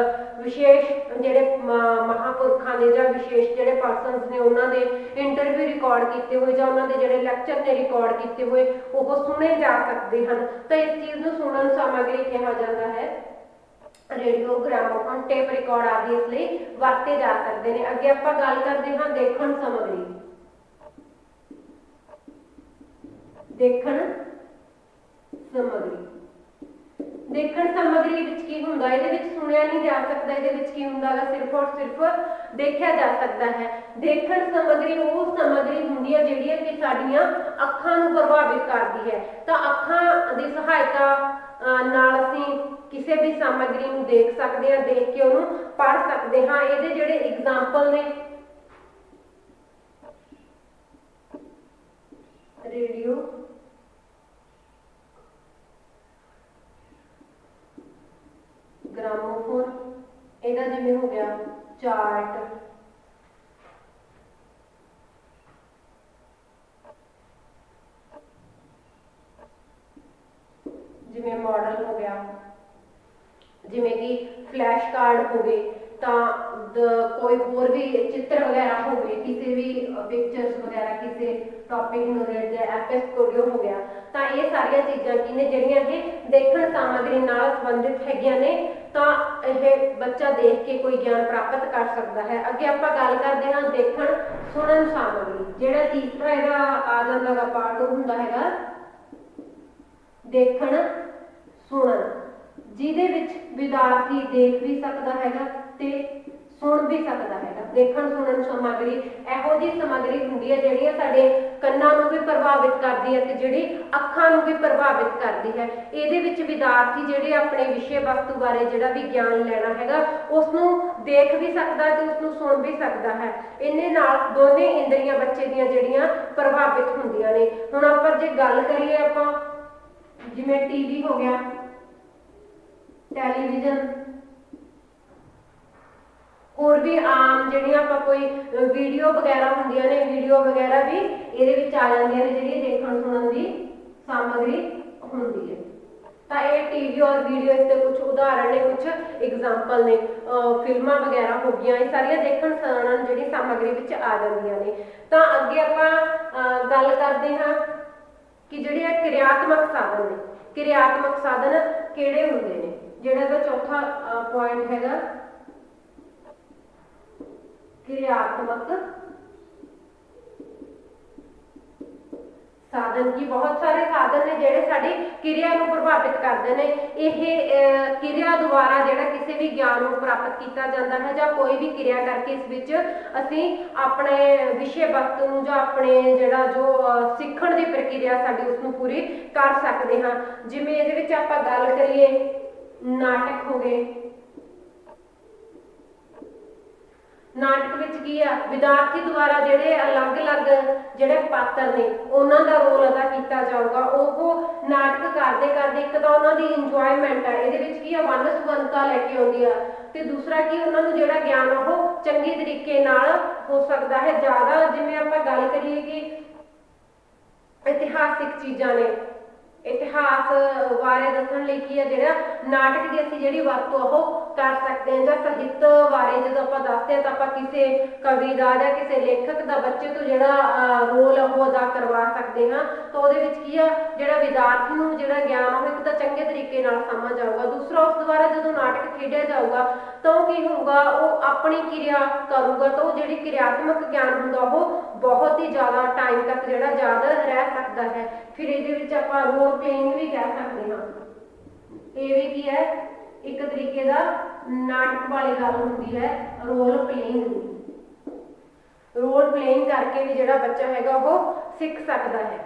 ਵਿਸ਼ੇਸ਼ ਜਿਹੜੇ ਮਹਾਂਪੁਰਖਾਂ ਦੇ ਜਾਂ ਵਿਸ਼ੇਸ਼ ਜਿਹੜੇ ਪਰਸਨਸ ਨੇ ਉਹਨਾਂ ਦੇ ਇੰਟਰਵਿਊ ਰਿਕਾਰਡ ਕੀਤੇ ਹੋਏ ਜਾਂ ਉਹਨਾਂ ਦੇ ਜਿਹੜੇ ਲੈਕਚਰ ਨੇ ਰਿਕਾਰਡ ਕੀਤੇ ਹੋਏ ਉਹ ਸੁਣੇ ਜਾ ਸਕਦੇ ਹਨ। ਤਾਂ ਇਸ ਚੀਜ਼ ਨੂੰ ਸੁਣਨ ਸਮੱਗਰੀ ਕਿਹਾ ਜਾਂਦਾ ਹੈ। ਰੇਡੀਓ, ਗ੍ਰਾਮੋਫੋਨ, ਟੇਪ ਰਿਕਾਰਡ ਆਦਿ ਇਸ ਲਈ ਵਰਤੇ ਜਾ ਸਕਦੇ ਨੇ। ਅੱਗੇ ਆਪਾਂ ਗੱਲ ਕਰਦੇ ਹਾਂ ਦੇਖਣ ਸਮੱਗਰੀ। ਦੇਖਣ ਸਮੱਗਰੀ ਵਿੱਚ ਕੀ ਹੁੰਦਾ? ਇਹਦੇ ਵਿੱਚ ਸੁਣਿਆ ਨਹੀਂ ਜਾ ਸਕਦਾ। ਇਹਦੇ ਵਿੱਚ ਕੀ ਹੁੰਦਾ ਹੈ? ਸਿਰਫ ਔਰ ਸਿਰਫ ਦੇਖਿਆ ਜਾ ਸਕਦਾ ਹੈ। ਦੇਖਣ ਸਮੱਗਰੀ ਉਹ ਸਮੱਗਰੀ ਹੁੰਦੀ ਹੈ ਜਿਹੜੀ ਕਿ ਸਾਡੀਆਂ ਅੱਖਾਂ ਨੂੰ ਪ੍ਰਭਾਵਿਤ ਕਰਦੀ ਹੈ। ਤਾਂ ਅੱਖਾਂ ਦੀ ਸਹਾਇਤਾ ਨਾਲ ਅਸੀਂ ਕਿਸੇ ਵੀ ਸਮੱਗਰੀ ਨੂੰ ਦੇਖ ਸਕਦੇ ਹਾਂ, ਦੇਖ ਕੇ ਉਹਨੂੰ ਪੜ੍ਹ ਸਕਦੇ ਹਾਂ। ਇਹਦੇ ਜਿਹੜੇ ਐਗਜ਼ਾਮਪਲ ਨੇ ਰੇਡੀਓ, ਗ੍ਰਾਮੋਫੋਨ, ਇਹਦਾ ਜਿਵੇਂ ਹੋ ਗਿਆ ਚਾਰਟ, ਜਿਵੇਂ ਮਾਡਲ ਹੋ ਗਿਆ, ਜਿਵੇਂ ਕਿ ਫਲੈਸ਼ ਕਾਰਡ ਹੋ ਗਏ, ਤਾਂ ਕੋਈ ਹੋਰ ਵੀ ਚਿੱਤਰ ਵਗੈਰਾ ਹੋਵੇ, ਕਿਸੇ ਵੀ ਪਿਕਚਰਸ ਵਗੈਰਾ ਕਿਸੇ ਟੌਪਿਕ ਨੂੰ ਰਿਲੇਟਡ, ਐਪਸ ਕੋਡੀਓ ਹੋ ਗਿਆ। ਤਾਂ ਇਹ ਸਾਰੀਆਂ ਚੀਜ਼ਾਂ ਕੀ ਨੇ ਜਿਹੜੀਆਂ ਇਹ ਦੇਖਣ ਸਾਮਗਰੀ ਨਾਲ ਸੰਬੰਧਿਤ ਹੈਗੀਆਂ ਨੇ। ਤਾਂ ਇਹ ਬੱਚਾ ਦੇਖ ਕੇ ਕੋਈ ਗਿਆਨ ਪ੍ਰਾਪਤ ਕਰ ਸਕਦਾ ਹੈ। ਅੱਗੇ ਆਪਾਂ ਗੱਲ ਕਰਦੇ ਹਾਂ ਦੇਖਣ ਸੁਣਨ ਸਾਮਗਰੀ। ਜਿਹੜਾ ਤੀਸਰਾ ਇਹਦਾ ਆ ਜਾਂਦਾ ਗਾ ਪਾਰਟ, ਉਹ ਹੁੰਦਾ ਹੈਗਾ ਦੇਖਣ ਸੁਣਨ, ਜਿਹਦੇ ਵਿੱਚ ਵਿਦਿਆਰਥੀ ਦੇਖ ਵੀ ਸਕਦਾ ਹੈਗਾ ਤੇ ਸੁਣ ਵੀ ਸਕਦਾ ਹੈਗਾ। ਦੇਖਣ ਸੁਣਨ ਸਮੱਗਰੀ ਇਹੋ ਜਿਹੀ ਸਮੱਗਰੀ ਹੁੰਦੀ ਹੈ ਜਿਹੜੀਆਂ ਸਾਡੇ ਕੰਨਾਂ ਨੂੰ ਵੀ ਪ੍ਰਭਾਵਿਤ ਕਰਦੀ ਹੈ ਤੇ ਜਿਹੜੀ ਅੱਖਾਂ ਨੂੰ ਵੀ ਪ੍ਰਭਾਵਿਤ ਕਰਦੀ ਹੈ। ਇਹਦੇ ਵਿੱਚ ਵਿਦਿਆਰਥੀ ਜਿਹੜੇ ਆਪਣੇ ਵਿਸ਼ੇ ਵਸਤੂ ਬਾਰੇ ਜਿਹੜਾ ਵੀ ਗਿਆਨ ਲੈਣਾ ਹੈਗਾ ਉਸ ਨੂੰ ਦੇਖ ਵੀ ਸਕਦਾ ਤੇ ਉਸ ਨੂੰ ਸੁਣ ਵੀ ਸਕਦਾ ਹੈ। ਇਹਨੇ ਨਾਲ ਦੋਨੇ ਇੰਦਰੀਆਂ ਬੱਚੇ ਦੀਆਂ ਜਿਹੜੀਆਂ ਪ੍ਰਭਾਵਿਤ ਹੁੰਦੀਆਂ ਨੇ। ਹੁਣ ਆਪਾਂ ਜੇ ਗੱਲ ਕਰੀਏ ਆਪਾਂ ਜਿਵੇਂ ਟੀਵੀ ਹੋ ਗਿਆ, ਟੈਲੀਵਿਜ਼ਨ, ਹੋਰ ਵੀ ਆਮ ਜਿਹੜੀਆਂ ਆਪਾਂ ਕੋਈ ਵੀਡੀਓ ਵਗੈਰਾ ਹੁੰਦੀਆਂ ਨੇ, ਵੀਡੀਓ ਵਗੈਰਾ ਵੀ ਇਹਦੇ ਵਿੱਚ ਆ ਜਾਂਦੀਆਂ ਨੇ, ਜਿਹੜੀ ਦੇਖਣ ਸੁਣਨ ਦੀ ਸਾਮਗਰੀ ਹੁੰਦੀ ਹੈ। ਤਾਂ ਇਹ ਟੀਵੀ ਔਰ ਵੀਡੀਓ ਇਸ ਦੇ ਕੁਝ ਉਦਾਹਰਣ ਨੇ, ਕੁਝ ਐਗਜ਼ਾਮਪਲ ਨੇ। ਫਿਲਮਾਂ ਵਗੈਰਾ ਹੋ ਗਈਆਂ, ਇਹ ਸਾਰੀਆਂ ਦੇਖਣ ਸੁਣਨ ਜਿਹੜੀ ਸਾਮਗਰੀ ਵਿੱਚ ਆ ਜਾਂਦੀਆਂ ਨੇ। ਤਾਂ ਅੱਗੇ ਆਪਾਂ ਗੱਲ ਕਰਦੇ ਹਾਂ ਕਿ ਜਿਹੜੇ ਆ ਕਿਰਿਆਤਮਕ ਸਾਧਨ ਨੇ। ਕਿਰਿਆਤਮਕ ਸਾਧਨ ਕਿਹੜੇ ਹੁੰਦੇ ਨੇ? ਜਿਹੜਾ ਇਹਦਾ ਚੌਥਾ ਪੁਆਇੰਟ ਹੈਗਾ ਕਿਰਿਆਤਮਕ ਸਾਧਨ। ਕੀ ਬਹੁਤ ਸਾਰੇ ਸਾਧਨ ਨੇ ਜਿਹੜੇ ਸਾਡੀ ਕਿਰਿਆ ਨੂੰ ਪ੍ਰਭਾਵਿਤ ਕਰਦੇ ਨੇ। ਇਹ ਕਿਰਿਆ ਦੁਆਰਾ ਜਿਹੜਾ ਕਿਸੇ ਵੀ ਗਿਆਨ ਨੂੰ ਪ੍ਰਾਪਤ ਕੀਤਾ ਜਾਂਦਾ ਹੈ, ਜਾਂ ਕੋਈ ਵੀ ਕਿਰਿਆ ਕਰਕੇ ਇਸ ਵਿੱਚ ਅਸੀਂ ਆਪਣੇ ਵਿਸ਼ੇ ਵਸਤੂ ਨੂੰ ਜਾਂ ਆਪਣੇ ਜਿਹੜਾ ਜੋ ਸਿੱਖਣ ਦੀ ਪ੍ਰਕਿਰਿਆ ਸਾਡੀ ਉਸ ਨੂੰ ਪੂਰੀ ਕਰ ਸਕਦੇ ਹਾਂ। ਜਿਵੇਂ ਇਹਦੇ ਵਿੱਚ ਆਪਾਂ ਗੱਲ ਕਰੀਏ, ਨਾਟਕ ਹੋ ਗਏ। ਨਾਟਕ ਵਿੱਚ ਕੀ ਆ, ਵਿਦਿਆਰਥੀ ਦੁਆਰਾ ਜਿਹੜੇ ਅਲੱਗ-ਅਲੱਗ ਜਿਹੜੇ ਪਾਤਰ ਨੇ ਉਹਨਾਂ ਦਾ ਰੋਲ ਅਦਾ ਕੀਤਾ ਜਾਊਗਾ। ਉਹ ਨਾਟਕ ਕਰਦੇ ਕਰਦੇ ਇੱਕ ਤਾਂ ਉਹਨਾਂ ਦੀ ਇੰਜੋਇਮੈਂਟ ਆ, ਇਹਦੇ ਵਿੱਚ ਕੀ ਆ, ਵੰਨ ਸੁਵੰਨਤਾ ਲੈ ਕੇ ਆਉਂਦੀ ਆ, ਤੇ ਦੂਸਰਾ ਕੀ, ਉਹਨਾਂ ਨੂੰ ਜਿਹੜਾ ਗਿਆਨ ਉਹ ਚੰਗੇ ਤਰੀਕੇ ਨਾਲ ਹੋ ਸਕਦਾ ਹੈ ਜ਼ਿਆਦਾ। ਜਿਵੇਂ ਆਪਾਂ ਗੱਲ ਕਰੀਏ ਕਿ ਇਤਿਹਾਸਿਕ ਚੀਜ਼ਾਂ ਨੇ, ਇਤਿਹਾਸ ਬਾਰੇ ਦੱਸਣ ਲਈ ਕੀ ਹੈ, ਜਿਹੜਾ ਨਾਟਕ ਦੀ ਅਸੀਂ ਜਿਹੜੀ ਵਰਤੋਂ ਉਹ ਕਰ ਸਕਦੇ ਹਾਂ। ਜਾਂ ਸਾਹਿਤ ਬਾਰੇ ਜਦੋਂ ਆਪਾਂ ਦੱਸਦੇ ਹਾਂ ਤਾਂ ਆਪਾਂ ਕਿਸੇ ਕਵੀ ਦਾ ਜਾਂ ਕਿਸੇ ਲੇਖਕ ਦਾ ਬੱਚੇ ਤੋਂ ਜਿਹੜਾ ਰੋਲ ਉਹ ਅਦਾ ਕਰਵਾ ਸਕਦੇ ਹਾਂ। ਤਾਂ ਉਹਦੇ ਵਿੱਚ ਕੀ ਆ, ਜਿਹੜਾ ਵਿਦਿਆਰਥੀ ਨੂੰ ਜਿਹੜਾ ਗਿਆਨ ਉਹ ਇੱਕ ਤਾਂ ਚੰਗੇ ਤਰੀਕੇ ਨਾਲ ਸਮਝ ਆਊਗਾ, ਦੂਸਰਾ ਉਸ ਦੁਆਰਾ ਜਦੋਂ ਨਾਟਕ ਖੇਡਿਆ ਜਾਊਗਾ ਤਾਂ ਉਹ ਕੀ ਹੋਊਗਾ, ਉਹ ਆਪਣੀ ਕਿਰਿਆ ਕਰੂਗਾ, ਤਾਂ ਉਹ ਜਿਹੜੀ ਕਿਰਿਆਤਮਕ ਗਿਆਨ ਹੁੰਦਾ ਉਹ ਬਹੁਤ ਹੀ ਜ਼ਿਆਦਾ ਟਾਈਮ ਤੱਕ ਜਿਹੜਾ ਯਾਦ ਰਹਿ ਸਕਦਾ ਹੈ। ਫਿਰ ਇਹਦੇ ਵਿੱਚ ਆਪਾਂ ਰੋਲ ਪਲੇਇੰਗ ਵੀ ਕਹਿ ਸਕਦੇ ਹਾਂ। ਇਹ ਵੀ ਕੀ ਹੈ, ਇੱਕ ਤਰੀਕੇ ਦਾ ਨਾਟਕ ਵਾਲੀ ਗੱਲ ਹੁੰਦੀ ਹੈ, ਰੋਲ ਪਲੇਇੰਗ ਦੀ। ਰੋਲ ਪਲੇਇੰਗ ਕਰਕੇ ਵੀ ਜਿਹੜਾ ਬੱਚਾ ਹੈਗਾ ਉਹ ਸਿੱਖ ਸਕਦਾ ਹੈ।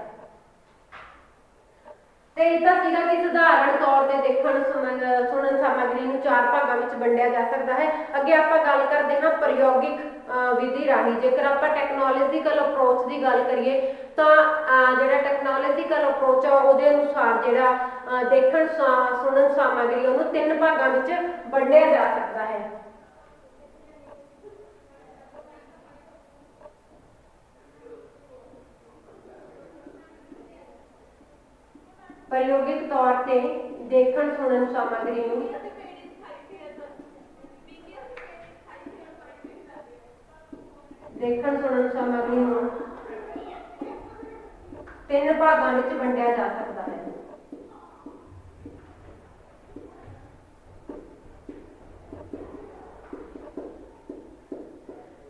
ਤੇ ਇਹ ਤਾਂ ਸੀਗਾ ਕਿ ਸਧਾਰਨ ਤੌਰ ਤੇ ਦੇਖਣ ਸੁਣਨ ਸਾਮਗਰੀ ਨੂੰ 4 ਭਾਗਾਂ ਵਿੱਚ ਵੰਡਿਆ ਜਾ ਸਕਦਾ ਹੈ। ਅੱਗੇ ਆਪਾਂ ਗੱਲ ਕਰਦੇ ਹਾਂ ਪ੍ਰਯੋਗਿਕ ਵਿਧੀ ਰਾਹੀਂ। ਜੇਕਰ ਆਪਾਂ ਟੈਕਨੋਲੋਜੀਕਲ ਅਪਰੋਚ ਦੀ ਗੱਲ ਕਰੀਏ ਤਾਂ ਜਿਹੜਾ ਟੈਕਨੋਲੋਜੀਕਲ ਅਪਰੋਚ ਆ ਉਹਦੇ ਅਨੁਸਾਰ ਜਿਹੜਾ ਦੇਖਣ ਸੁਣਨ ਸਾਮਗਰੀ ਉਹਨੂੰ 3 ਭਾਗਾਂ ਵਿੱਚ ਵੰਡਿਆ ਜਾ ਸਕਦਾ ਹੈ। ਪ੍ਰਯੋਗਿਕ ਤੌਰ ਤੇ ਦੇਖਣ ਸੁਣਨ ਸਾਮਗਰੀ ਨੂੰ ਨੂੰ 3 ਭਾਗਾਂ ਵਿੱਚ ਵੰਡਿਆ ਜਾ ਸਕਦਾ ਹੈ।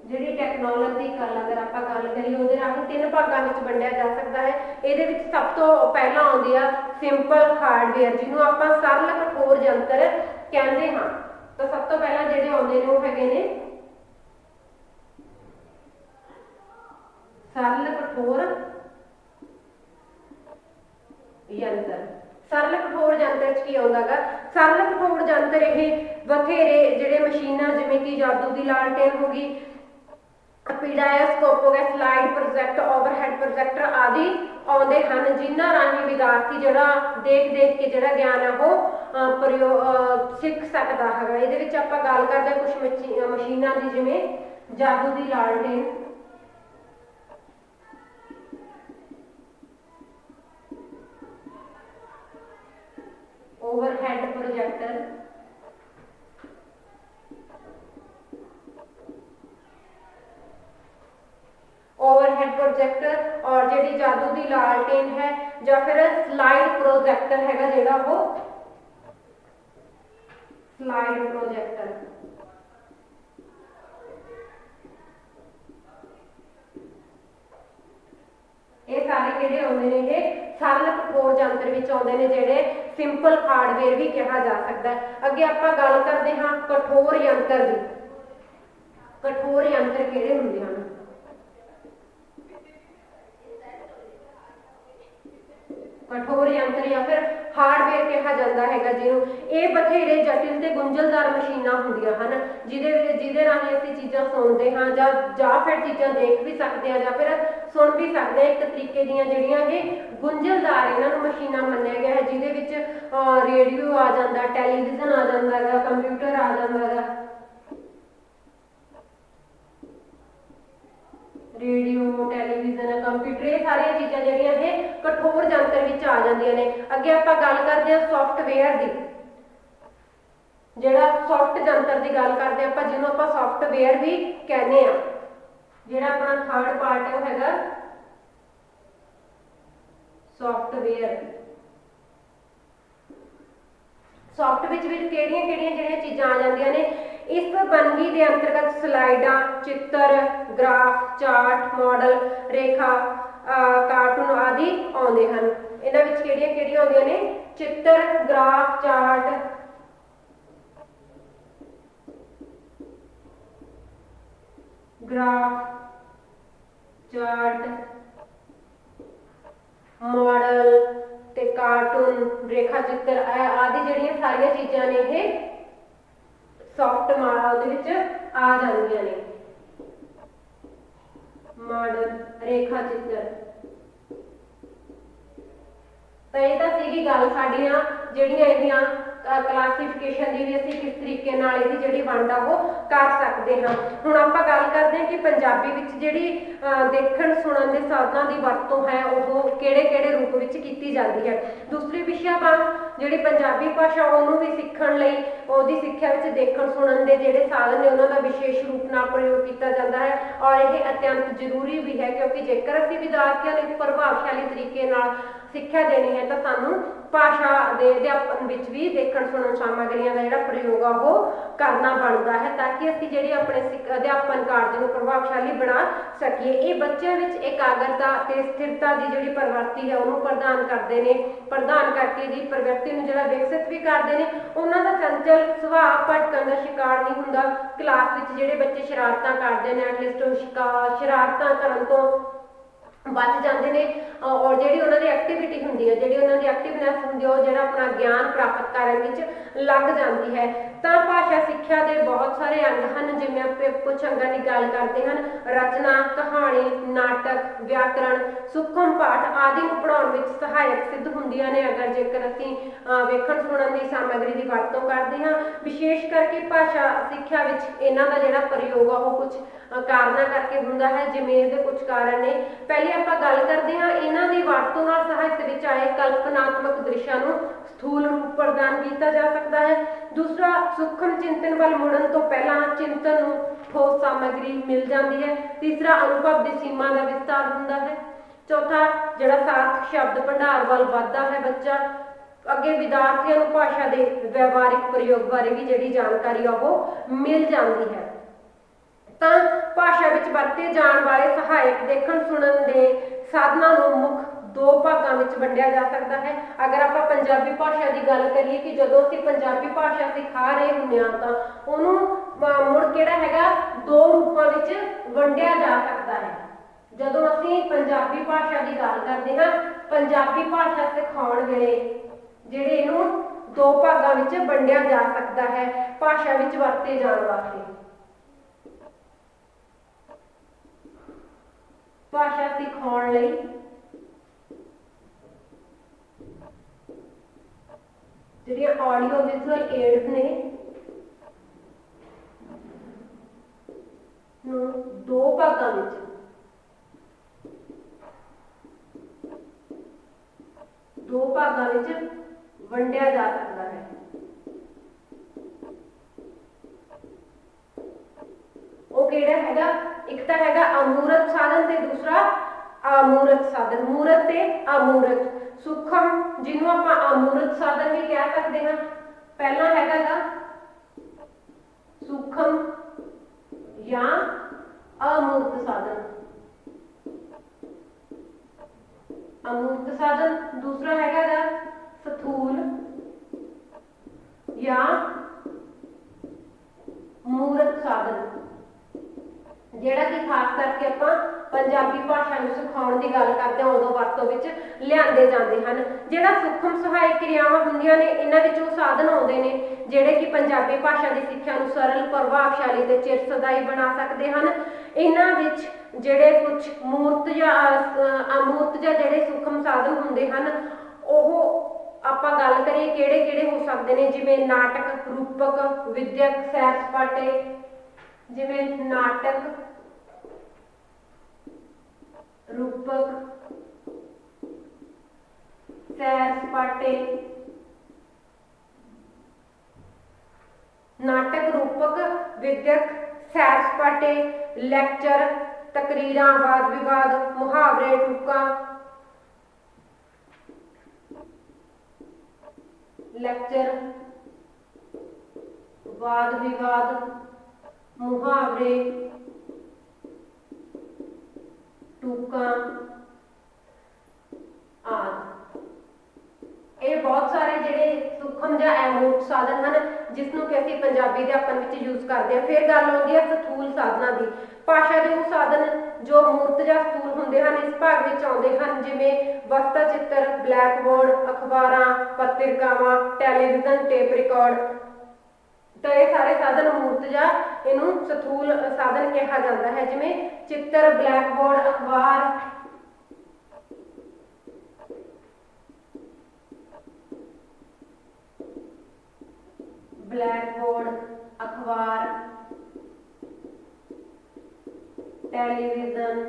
ਜਿਹੜੀ ਟੈਕਨੋਲੋਜੀਕਲ ਅਗਰ ਆਪਾਂ ਗੱਲ ਕਰੀਏ ਉਹਦੇ ਰਾਹੀਂ 3 ਭਾਗਾਂ ਵਿੱਚ ਵੰਡਿਆ ਜਾ ਸਕਦਾ ਹੈ। ਇਹਦੇ ਵਿੱਚ ਸਭ ਤੋਂ ਪਹਿਲਾਂ ਆਉਂਦੀ ਆ ਸਿੰਪਲ ਹਾਰਡਵੇਅਰ, ਜਿਹਨੂੰ ਆਪਾਂ ਸਰਲ ਕਠੋਰ ਯੰਤਰ ਕਹਿੰਦੇ ਹਾਂ। ਤਾਂ ਸਭ ਤੋਂ ਪਹਿਲਾਂ ਜਿਹੜੇ ਆਉਂਦੇ ਨੇ ਉਹ ਹੈਗੇ ਨੇ ਸਰਲ ਕਠੋਰ ਯੰਤਰ। ਸਰਲ ਕਠੋਰ ਯੰਤਰ ਚ ਕੀ ਆਉਂਦਾ ਗਾ, ਸਰਲ ਕਠੋਰ ਯੰਤਰ ਇਹ ਬਥੇਰੇ ਜਿਹੜੇ ਮਸ਼ੀਨਾਂ ਜਿਵੇਂ ਕਿ ਜਾਦੂ ਦੀ ਲਾਲਟੇਨ ਹੋ ਗਈ, ਪੀਡਾਇਸਕੋਪ ਹੋ ਗਿਆ, ਸਲਾਈਡ ਪ੍ਰੋਜੈਕਟ, ਓਵਰਹੈਡ ਪ੍ਰੋਜੈਕਟਰ ਆਦਿ ਆਉਂਦੇ ਹਨ, ਜਿਨ੍ਹਾਂ ਰਾਹੀਂ ਵਿਦਿਆਰਥੀ ਜਿਹੜਾ ਦੇਖ ਕੇ ਜਿਹੜਾ ਗਿਆਨ ਹੈ ਉਹ ਸਿੱਖ ਸਕਦਾ ਹੈਗਾ। ਇਹਦੇ ਵਿੱਚ ਆਪਾਂ ਗੱਲ ਕਰਦੇ ਹਾਂ ਕੁਝ ਮਸ਼ੀਨਾਂ ਦੀ, ਜਿਵੇਂ ਜਾਦੂ ਦੀ ਲਾਲਟੇਨ, ओवरहेड प्रोजेक्टर, ओवरहेड प्रोजेक्टर और जी जादू की लालटेन है या फिर स्लाइड प्रोजेक्टर हैगा जेड़ा वो स्लाइड प्रोजेक्टर। ये सारे किहड़े आउंदे ने, ये सरल कठोर यंत्र विच आउंदे ने, जिहड़े सिंपल हार्डवेयर भी कहा जा सकता है। अगे आपां गल करदे हां कठोर यंत्र दी। कठोर यंत्र किहड़े हुंदे हन? कठोर यंत्र या फिर हार्डवेयर कहा जाता है जिन्होंने, ये बथेरे जटिल ते गुंझलदार मशीनां हुंदियां हन जिहदे राहीं असीं चीज़ां सुणदे हां जां फिर चीज़ां देख भी सकते हैं जां फिर सुन भी सकते हैं। एक तरीके दीयां जिहड़ियां ये गुंझलदार इन्हां नूं मशीनां मन्निया गया है, जिहदे विच रेडियो आ जांदा, टैलीविजन आ जांदा है, कंप्यूटर आ जांदा है। रेडियो टैलीविजन कंप्यूटर ये सारिया चीज़ां जिहड़ियां ये कठोर यंत्र विच आ जांदियां ने। अगे आपां गल करदे हां सॉफ्टवेयर दी, जिहड़ा सॉफ्ट यंत्र की गल करते हैं आपां जिन्हों आपां सॉफ्टवेयर भी कहने आ, जिहड़ा अपना थर्ड पार्ट है वो हैगा सॉफ्टवेयर। सॉफ्ट विच भी किहड़ियां-किहड़ियां जिहड़ियां चीज़ां आ जांदियां ने। इस वनगी के अंतर्गत स्लाइडां, चित्र, ग्राफ, चार्ट, मॉडल, रेखा, कार्टून आदि आउंदे हन। इन्हां विच किहड़ियां-किहड़ियां आउंदियां ने? चित्र, ग्राफ, चार्ट, मॉडल ते कार्टून, रेखा चित्र आदि जिहड़ियां सारियां चीज़ां ने ये सॉफ्ट दे विच आ जांदियां ने। मॉडल, रेखा चित्र तो ये तो सीगी गल साडियां जिहड़ियां इहदियां क्लासीफिकेशन की भी असीं किस तरीके नाल इहदी जिहड़ी वंड आ वो कर सकते हाँ। हुण आपां गल करदे हां कि पंजाबी विच जिहड़ी देखण सुणन दे साधनां दी वरतों है वो किहड़े-किहड़े रूप विच कीती जांदी है। दूसरी विशा वांग जिहड़ी पंजाबी भाषा उहनूं भी सिੱਖਣ ਲਈ ਉਹਦੀ ਸਿੱਖਿਆ ਵਿੱਚ ਦੇਖਣ ਸੁਣਨ ਦੇ ਜਿਹੜੇ ਸਾਧਨ ਨੇ ਉਹਨਾਂ ਦਾ ਵਿਸ਼ੇਸ਼ ਰੂਪ ਨਾਲ ਪ੍ਰਯੋਗ ਕੀਤਾ ਜਾਂਦਾ ਹੈ ਔਰ ਇਹ ਅਤਿਅੰਤ ਜ਼ਰੂਰੀ ਵੀ ਹੈ ਕਿਉਂਕਿ ਜੇਕਰ ਅਸੀਂ ਵਿਦਿਆਰਥੀਆਂ ਨੂੰ ਪ੍ਰਭਾਵਸ਼ਾਲੀ ਤਰੀਕੇ ਨਾਲ ਸਿੱਖਿਆ ਦੇਣੀ ਹੈ ਤਾਂ ਸਾਨੂੰ ਭਾਸ਼ਾ ਦੇ ਅਧਿਆਪਨ ਵਿੱਚ ਵੀ ਦੇਖਣ ਸੁਣਨ ਸਾਮਗਰੀਆਂ ਦਾ ਜਿਹੜਾ ਪ੍ਰਯੋਗ ਆ ਉਹ ਕਰਨਾ ਬਣਦਾ ਹੈ ਤਾਂ ਕਿ ਅਸੀਂ ਜਿਹੜੀ ਆਪਣੇ ਅਧਿਆਪਨ ਕਾਰਜ ਨੂੰ ਪ੍ਰਭਾਵਸ਼ਾਲੀ ਬਣਾ ਸਕੀਏ। ਇਹ ਬੱਚਿਆਂ ਵਿੱਚ ਇਕਾਗਰਤਾ ਤੇ ਸਥਿਰਤਾ ਦੀ ਜਿਹੜੀ ਪ੍ਰਵਰਤੀ ਹੈ ਉਹਨੂੰ ਪ੍ਰਦਾਨ ਕਰਦੇ ਨੇ, ਪ੍ਰਦਾਨ ਕਰਕੇ ਦੀ ਪ੍ਰਵਿਰਤੀ ਨੂੰ ਜਿਹੜਾ ਵਿਕਸਿਤ ਵੀ ਕਰਦੇ ਨੇ। ਉਹਨਾਂ ਦਾ ਚੰਚਲ ਸੁਭਾਅ ਭਟਕਣ ਦਾ ਸ਼ਿਕਾਰ ਨਹੀਂ ਹੁੰਦਾ। ਕਲਾਸ ਵਿੱਚ ਜਿਹੜੇ ਬੱਚੇ ਸ਼ਰਾਰਤਾਂ ਕਰਦੇ ਨੇ ਐਟਲੀਸਟ ਉਹ ਸ਼ਰਾਰਤਾਂ ਕਰਨ ਤੋਂ बच जाते हैं और जी उन्होंने एक्टिविटी होंगी है जी उन्होंने एक्टिवनैस होंगी है जो अपना ज्ञान प्राप्त करने में लग जाती है। तो भाषा सिक्ख्या के बहुत सारे अंग हैं जिमें आप कुछ अंगों की गल करते हैं रचना, कहानी, नाटक, व्याकरण, सूक्ष्म पाठ आदि को पढ़ाने में सहायक सिद्ध होंदियां ने अगर जेकर असीं वेखण सुणन की सामग्री की वरतों करते हैं। विशेष करके भाषा सिक्ख्या विच इन्हां दा जिहड़ा प्रयोग आ वो कुछ कारणा करके हुंदा है जिवें इहदे कुछ कारण ने। पहले आपां गल करदे हां इन्हां दी वरतों नाल ਸਾਹਿਤ ਵਿੱਚ आए कल्पनात्मक दृश्यां नूं स्थूल रूप प्रदान किया जा सकता है। दूसरा सूक्ष्म चिंतन वाल मुड़न तो पहला चिंतन नूं ठोस सामग्री मिल जाती है। तीसरा अनुभव की सीमा का विस्तार हुंदा है। चौथा जिहड़ा सार्थ शब्द भंडार वाल वधदा है बच्चा। अगे विद्यार्थियों नूं भाषा के व्यवहारिक प्रयोग बारे भी जिहड़ी जानकारी आ वो मिल जाती है। तो भाषा विच वरते जाण वाले सहायक देखण सुणन दे साधनां नूं मुख दो भागों में वंडिया जा सकता है। अगर आप पंजाबी भाषा की गल करिए कि जो असीं पंजाबी भाषा सिखा रहे होंगे तो उन्होंने मुड़ किहड़ा हैगा दो रूपों में वंडिया जा सकता है। जो असीं पंजाबी भाषा की गल करते हैं पंजाबी भाषा सिखाउण वेले जिहड़े इहनूं दो भागों में वंडिया जा सकता है भाषा विच वरते जाण वास्ते। भाषा सिखाउण लई जिहड़ियां ऑडियो विजुअल एड्स ने दो भागों में वंडिया जा सकता है। वो किहड़ा हैगा एक तो हैगा अमूर्त साधन ते दूसरा अमूर्त साधन। मूर्त ते अमूर्त सूक्ष्म जिन्हों आप अमूर्त साधन भी कह सकते हैं। पहला हैगा सूक्ष्म या अमूर्त साधन। अमूर्त साधन दूसरा हैगा स्थूल या मूर्त साधन जिहड़ा कि खास करके आपां पंजाबी भाषा नूं सिखाउण दी गल करदे हां उदों वरतों विच लिआंदे जांदे हन। जिहड़ा सूक्ष्म सहायक क्रियावां हुंदियां ने इन्हां विच ओह साधन आउंदे ने जिहड़े कि पंजाबी भाषा की सिੱਖਿਆ नूं सरल प्रभावशाली ते चिर सदाई बना सकते हैं। इन्हां विच जिहड़े कुछ मूर्त या अमूर्त या जिहड़े सूक्ष्म साधन हुंदे हन ओह आपां गल करिए किहड़े-किहड़े हो सकते हैं जिवें नाटक, रूपक, विद्यक, सैर सपाटे जिवें नाटक, ਰੂਪਕ, ਸੈਰ ਸਪਾਟੇ, ਨਾਟਕ ਰੂਪਕ, ਵਿਦਿਅਕ, ਸੈਰ ਸਪਾਟੇ, ਲੈਕਚਰ, ਤਕਰੀਰਾਂ, ਵਾਦ ਵਿਵਾਦ, ਮੁਹਾਵਰੇ, ਟੂਕਾਂ, ਲੈਕਚਰ, ਵਾਦ ਵਿਵਾਦ, ਮੁਹਾਵਰੇ, ਟੂਕਾਂ ਆਦਿ। ਇਹ ਬਹੁਤ ਸਾਰੇ ਜਿਹੜੇ ਸੂਖਮ ਜਾਂ ਅਮੂਰਤ ਸਾਧਨ ਹਨ ਜਿਸ ਨੂੰ ਕਿ ਅਸੀਂ ਪੰਜਾਬੀ ਅਧਿਆਪਨ ਵਿੱਚ ਯੂਜ਼ ਕਰਦੇ ਹਾਂ। ਫਿਰ ਗੱਲ ਆਉਂਦੀ ਹੈ ਸਥੂਲ ਸਾਧਨਾਂ ਦੀ। ਭਾਸ਼ਾ ਦੇ ਉਹ ਸਾਧਨ ਜੋ ਮੂਰਤ ਜਾਂ ਸਥੂਲ ਹੁੰਦੇ ਹਨ ਇਸ ਭਾਗ ਵਿੱਚ ਆਉਂਦੇ ਹਨ, ਜਿਵੇਂ ਵਸਤਾ ਚਿੱਤਰ, ਬਲੈਕ ਬੋਰਡ, ਅਖਬਾਰਾਂ, ਪੱਤਰਿਕਾਵਾਂ, ਟੈਲੀਵਿਜ਼ਨ, ਟੇਪ ਰਿਕਾਰਡ। ਤਾਂ ਇਹ ਸਾਰੇ ਸਾਧਨ ਮੂਰਤ ਜਾਂ ਇਹਨੂੰ ਸਥੂਲ ਸਾਧਨ ਕਿਹਾ ਜਾਂਦਾ ਹੈ, ਜਿਵੇਂ ਚਿੱਤਰ, ਬਲੈਕ ਬੋਰਡ, ਅਖਬਾਰ, ਬਲੈਕ ਬੋਰਡ, ਅਖਬਾਰ, ਟੈਲੀਵਿਜ਼ਨ,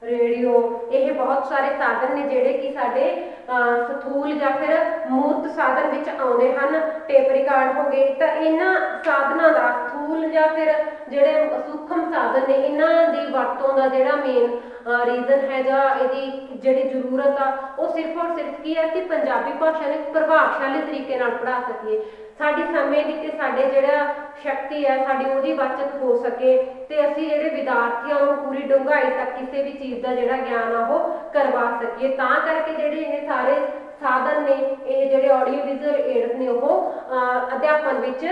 ਰੇਡੀਓ। ਇਹ ਬਹੁਤ ਸਾਰੇ ਸਾਧਨ ਨੇ ਜਿਹੜੇ ਕਿ ਸਾਡੇ ਸਥੂਲ ਜਾਂ ਫਿਰ ਮੂਰਤ ਸਾਧਨ ਵਿੱਚ ਆਉਂਦੇ ਹਨ। ਟੇਪ ਰਿਕਾਰਡ ਹੋ ਗਏ। ਤਾਂ ਇਹਨਾਂ ਸਾਧਨਾਂ ਦਾ ਸਥੂਲ ਜਾਂ ਫਿਰ ਜਿਹੜੇ ਸੂਖਮ ਸਾਧਨ ਨੇ ਇਹਨਾਂ ਦੀ ਵਰਤੋਂ ਦਾ ਜਿਹੜਾ ਮੇਨ ਰੀਜ਼ਨ ਹੈ ਜਾਂ ਇਹਦੀ ਜਿਹੜੀ ਜ਼ਰੂਰਤ ਆ ਉਹ ਸਿਰਫ ਔਰ ਸਿਰਫ ਕੀ ਹੈ ਕਿ ਪੰਜਾਬੀ ਭਾਸ਼ਾ ਨੂੰ ਇੱਕ ਪ੍ਰਭਾਵਸ਼ਾਲੀ ਤਰੀਕੇ ਨਾਲ ਪੜ੍ਹਾ ਸਕੀਏ, ਸਾਡੀ ਸਮੇਂ ਦੀ ਤੇ ਸਾਡੇ ਜਿਹੜਾ ਸ਼ਕਤੀ ਹੈ ਸਾਡੀ ਉਹਦੀ ਬਚਤ ਹੋ ਸਕੇ ਤੇ ਅਸੀਂ ਜਿਹੜੇ ਵਿਦਿਆਰਥੀਆਂ ਨੂੰ ਪੂਰੀ ਡੂੰਘਾਈ ਤੱਕ ਕਿਸੇ ਵੀ ਚੀਜ਼ ਦਾ ਜਿਹੜਾ ਗਿਆਨ ਆ ਉਹ ਕਰਵਾ ਸਕੀਏ। ਤਾਂ ਕਰਕੇ ਜਿਹੜੇ ਇਹ ਸਾਰੇ ਸਾਧਨ ਨੇ, ਇਹ ਜਿਹੜੇ ਆਡੀਓ ਵਿਜ਼ੂਅਲ ਏਡਸ ਨੇ ਉਹ ਅਧਿਆਪਨ ਵਿੱਚ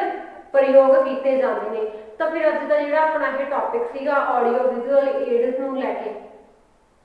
ਪ੍ਰਯੋਗ ਕੀਤੇ ਜਾਂਦੇ ਨੇ। ਤਾਂ ਫਿਰ ਅੱਜ ਦਾ ਜਿਹੜਾ ਆਪਣਾ ਇਹ ਟੌਪਿਕ ਸੀਗਾ ਆਡੀਓ ਵਿਜ਼ੂਅਲ ਏਡਸ ਨੂੰ ਲੈ ਕੇ,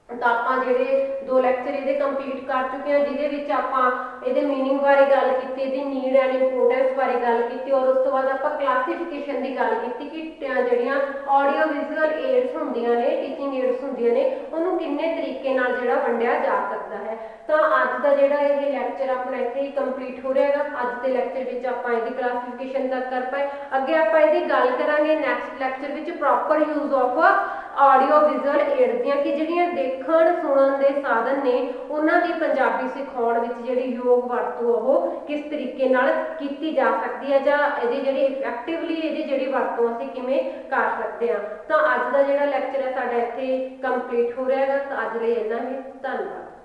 ਤਾਂ ਆਪਾਂ ਜਿਹੜੇ 2 ਲੈਕਚਰ ਇਹਦੇ ਕੰਪਲੀਟ ਕਰ ਚੁੱਕੇ ਹਾਂ, ਜਿਹਦੇ ਵਿੱਚ ਆਪਾਂ ਇਹਦੇ ਮੀਨਿੰਗ ਬਾਰੇ ਗੱਲ ਕੀਤੀ, ਇਹਦੀ ਨੀਡ ਐਂਡ ਇੰਪੋਰਟੈਂਸ ਬਾਰੇ ਗੱਲ ਕੀਤੀ, ਔਰ ਉਸ ਤੋਂ ਬਾਅਦ ਆਪਾਂ ਕਲਾਸੀਫਿਕੇਸ਼ਨ ਦੀ ਗੱਲ ਕੀਤੀ ਕਿ ਜਿਹੜੀਆਂ ਆਡੀਓ ਵਿਜ਼ੂਅਲ ਏਡਸ ਹੁੰਦੀਆਂ ਨੇ, ਟੀਚਿੰਗ ਏਡਸ ਹੁੰਦੀਆਂ ਨੇ, ਉਹਨੂੰ ਕਿੰਨੇ ਤਰੀਕੇ ਨਾਲ ਜਿਹੜਾ ਵੰਡਿਆ ਜਾ ਸਕਦਾ ਹੈ। ਤਾਂ ਅੱਜ ਦਾ ਜਿਹੜਾ ਇਹ ਲੈਕਚਰ ਆਪਣਾ ਇੱਥੇ ਹੀ ਕੰਪਲੀਟ ਹੋ ਰਿਹਾ ਹੈਗਾ। ਅੱਜ ਦੇ ਲੈਕਚਰ ਵਿੱਚ ਆਪਾਂ ਇਹਦੀ ਕਲਾਸੀਫਿਕੇਸ਼ਨ ਤੱਕ ਕਰ ਪਾਏ। ਅੱਗੇ ਆਪਾਂ ਇਹਦੀ ਗੱਲ ਕਰਾਂਗੇ ਨੈਕਸਟ ਲੈਕਚਰ ਵਿੱਚ proper use of audio visual AIDS ਦੀਆਂ, ਕਿ ਜਿਹੜੀਆਂ ਦੇਖਣ ਸੁਣਨ ਦੇ ਸਾਧਨ ਨੇ ਉਹਨਾਂ ਦੀ ਪੰਜਾਬੀ ਸਿਖਾਉਣ ਵਿੱਚ ਜਿਹੜੀ ਯੋਗ ਵਰਤੋਂ ਉਹ ਕਿਸ ਤਰੀਕੇ ਨਾਲ ਕੀਤੀ ਜਾ ਸਕਦੀ ਹੈ, ਜਾਂ ਇਹਦੀ ਜਿਹੜੀ ਇਫੈਕਟਿਵਲੀ ਇਹਦੀ ਜਿਹੜੀ ਵਰਤੋਂ ਅਸੀਂ ਕਿਵੇਂ ਕਰ ਸਕਦੇ ਹਾਂ। ਤਾਂ ਅੱਜ ਦਾ ਜਿਹੜਾ ਲੈਕਚਰ ਹੈ ਸਾਡਾ ਇੱਥੇ ਕੰਪਲੀਟ ਹੋ ਰਿਹਾ ਹੈਗਾ। ਤਾਂ ਅੱਜ ਲਈ ਇੰਨਾ ਹੀ, ਧੰਨਵਾਦ।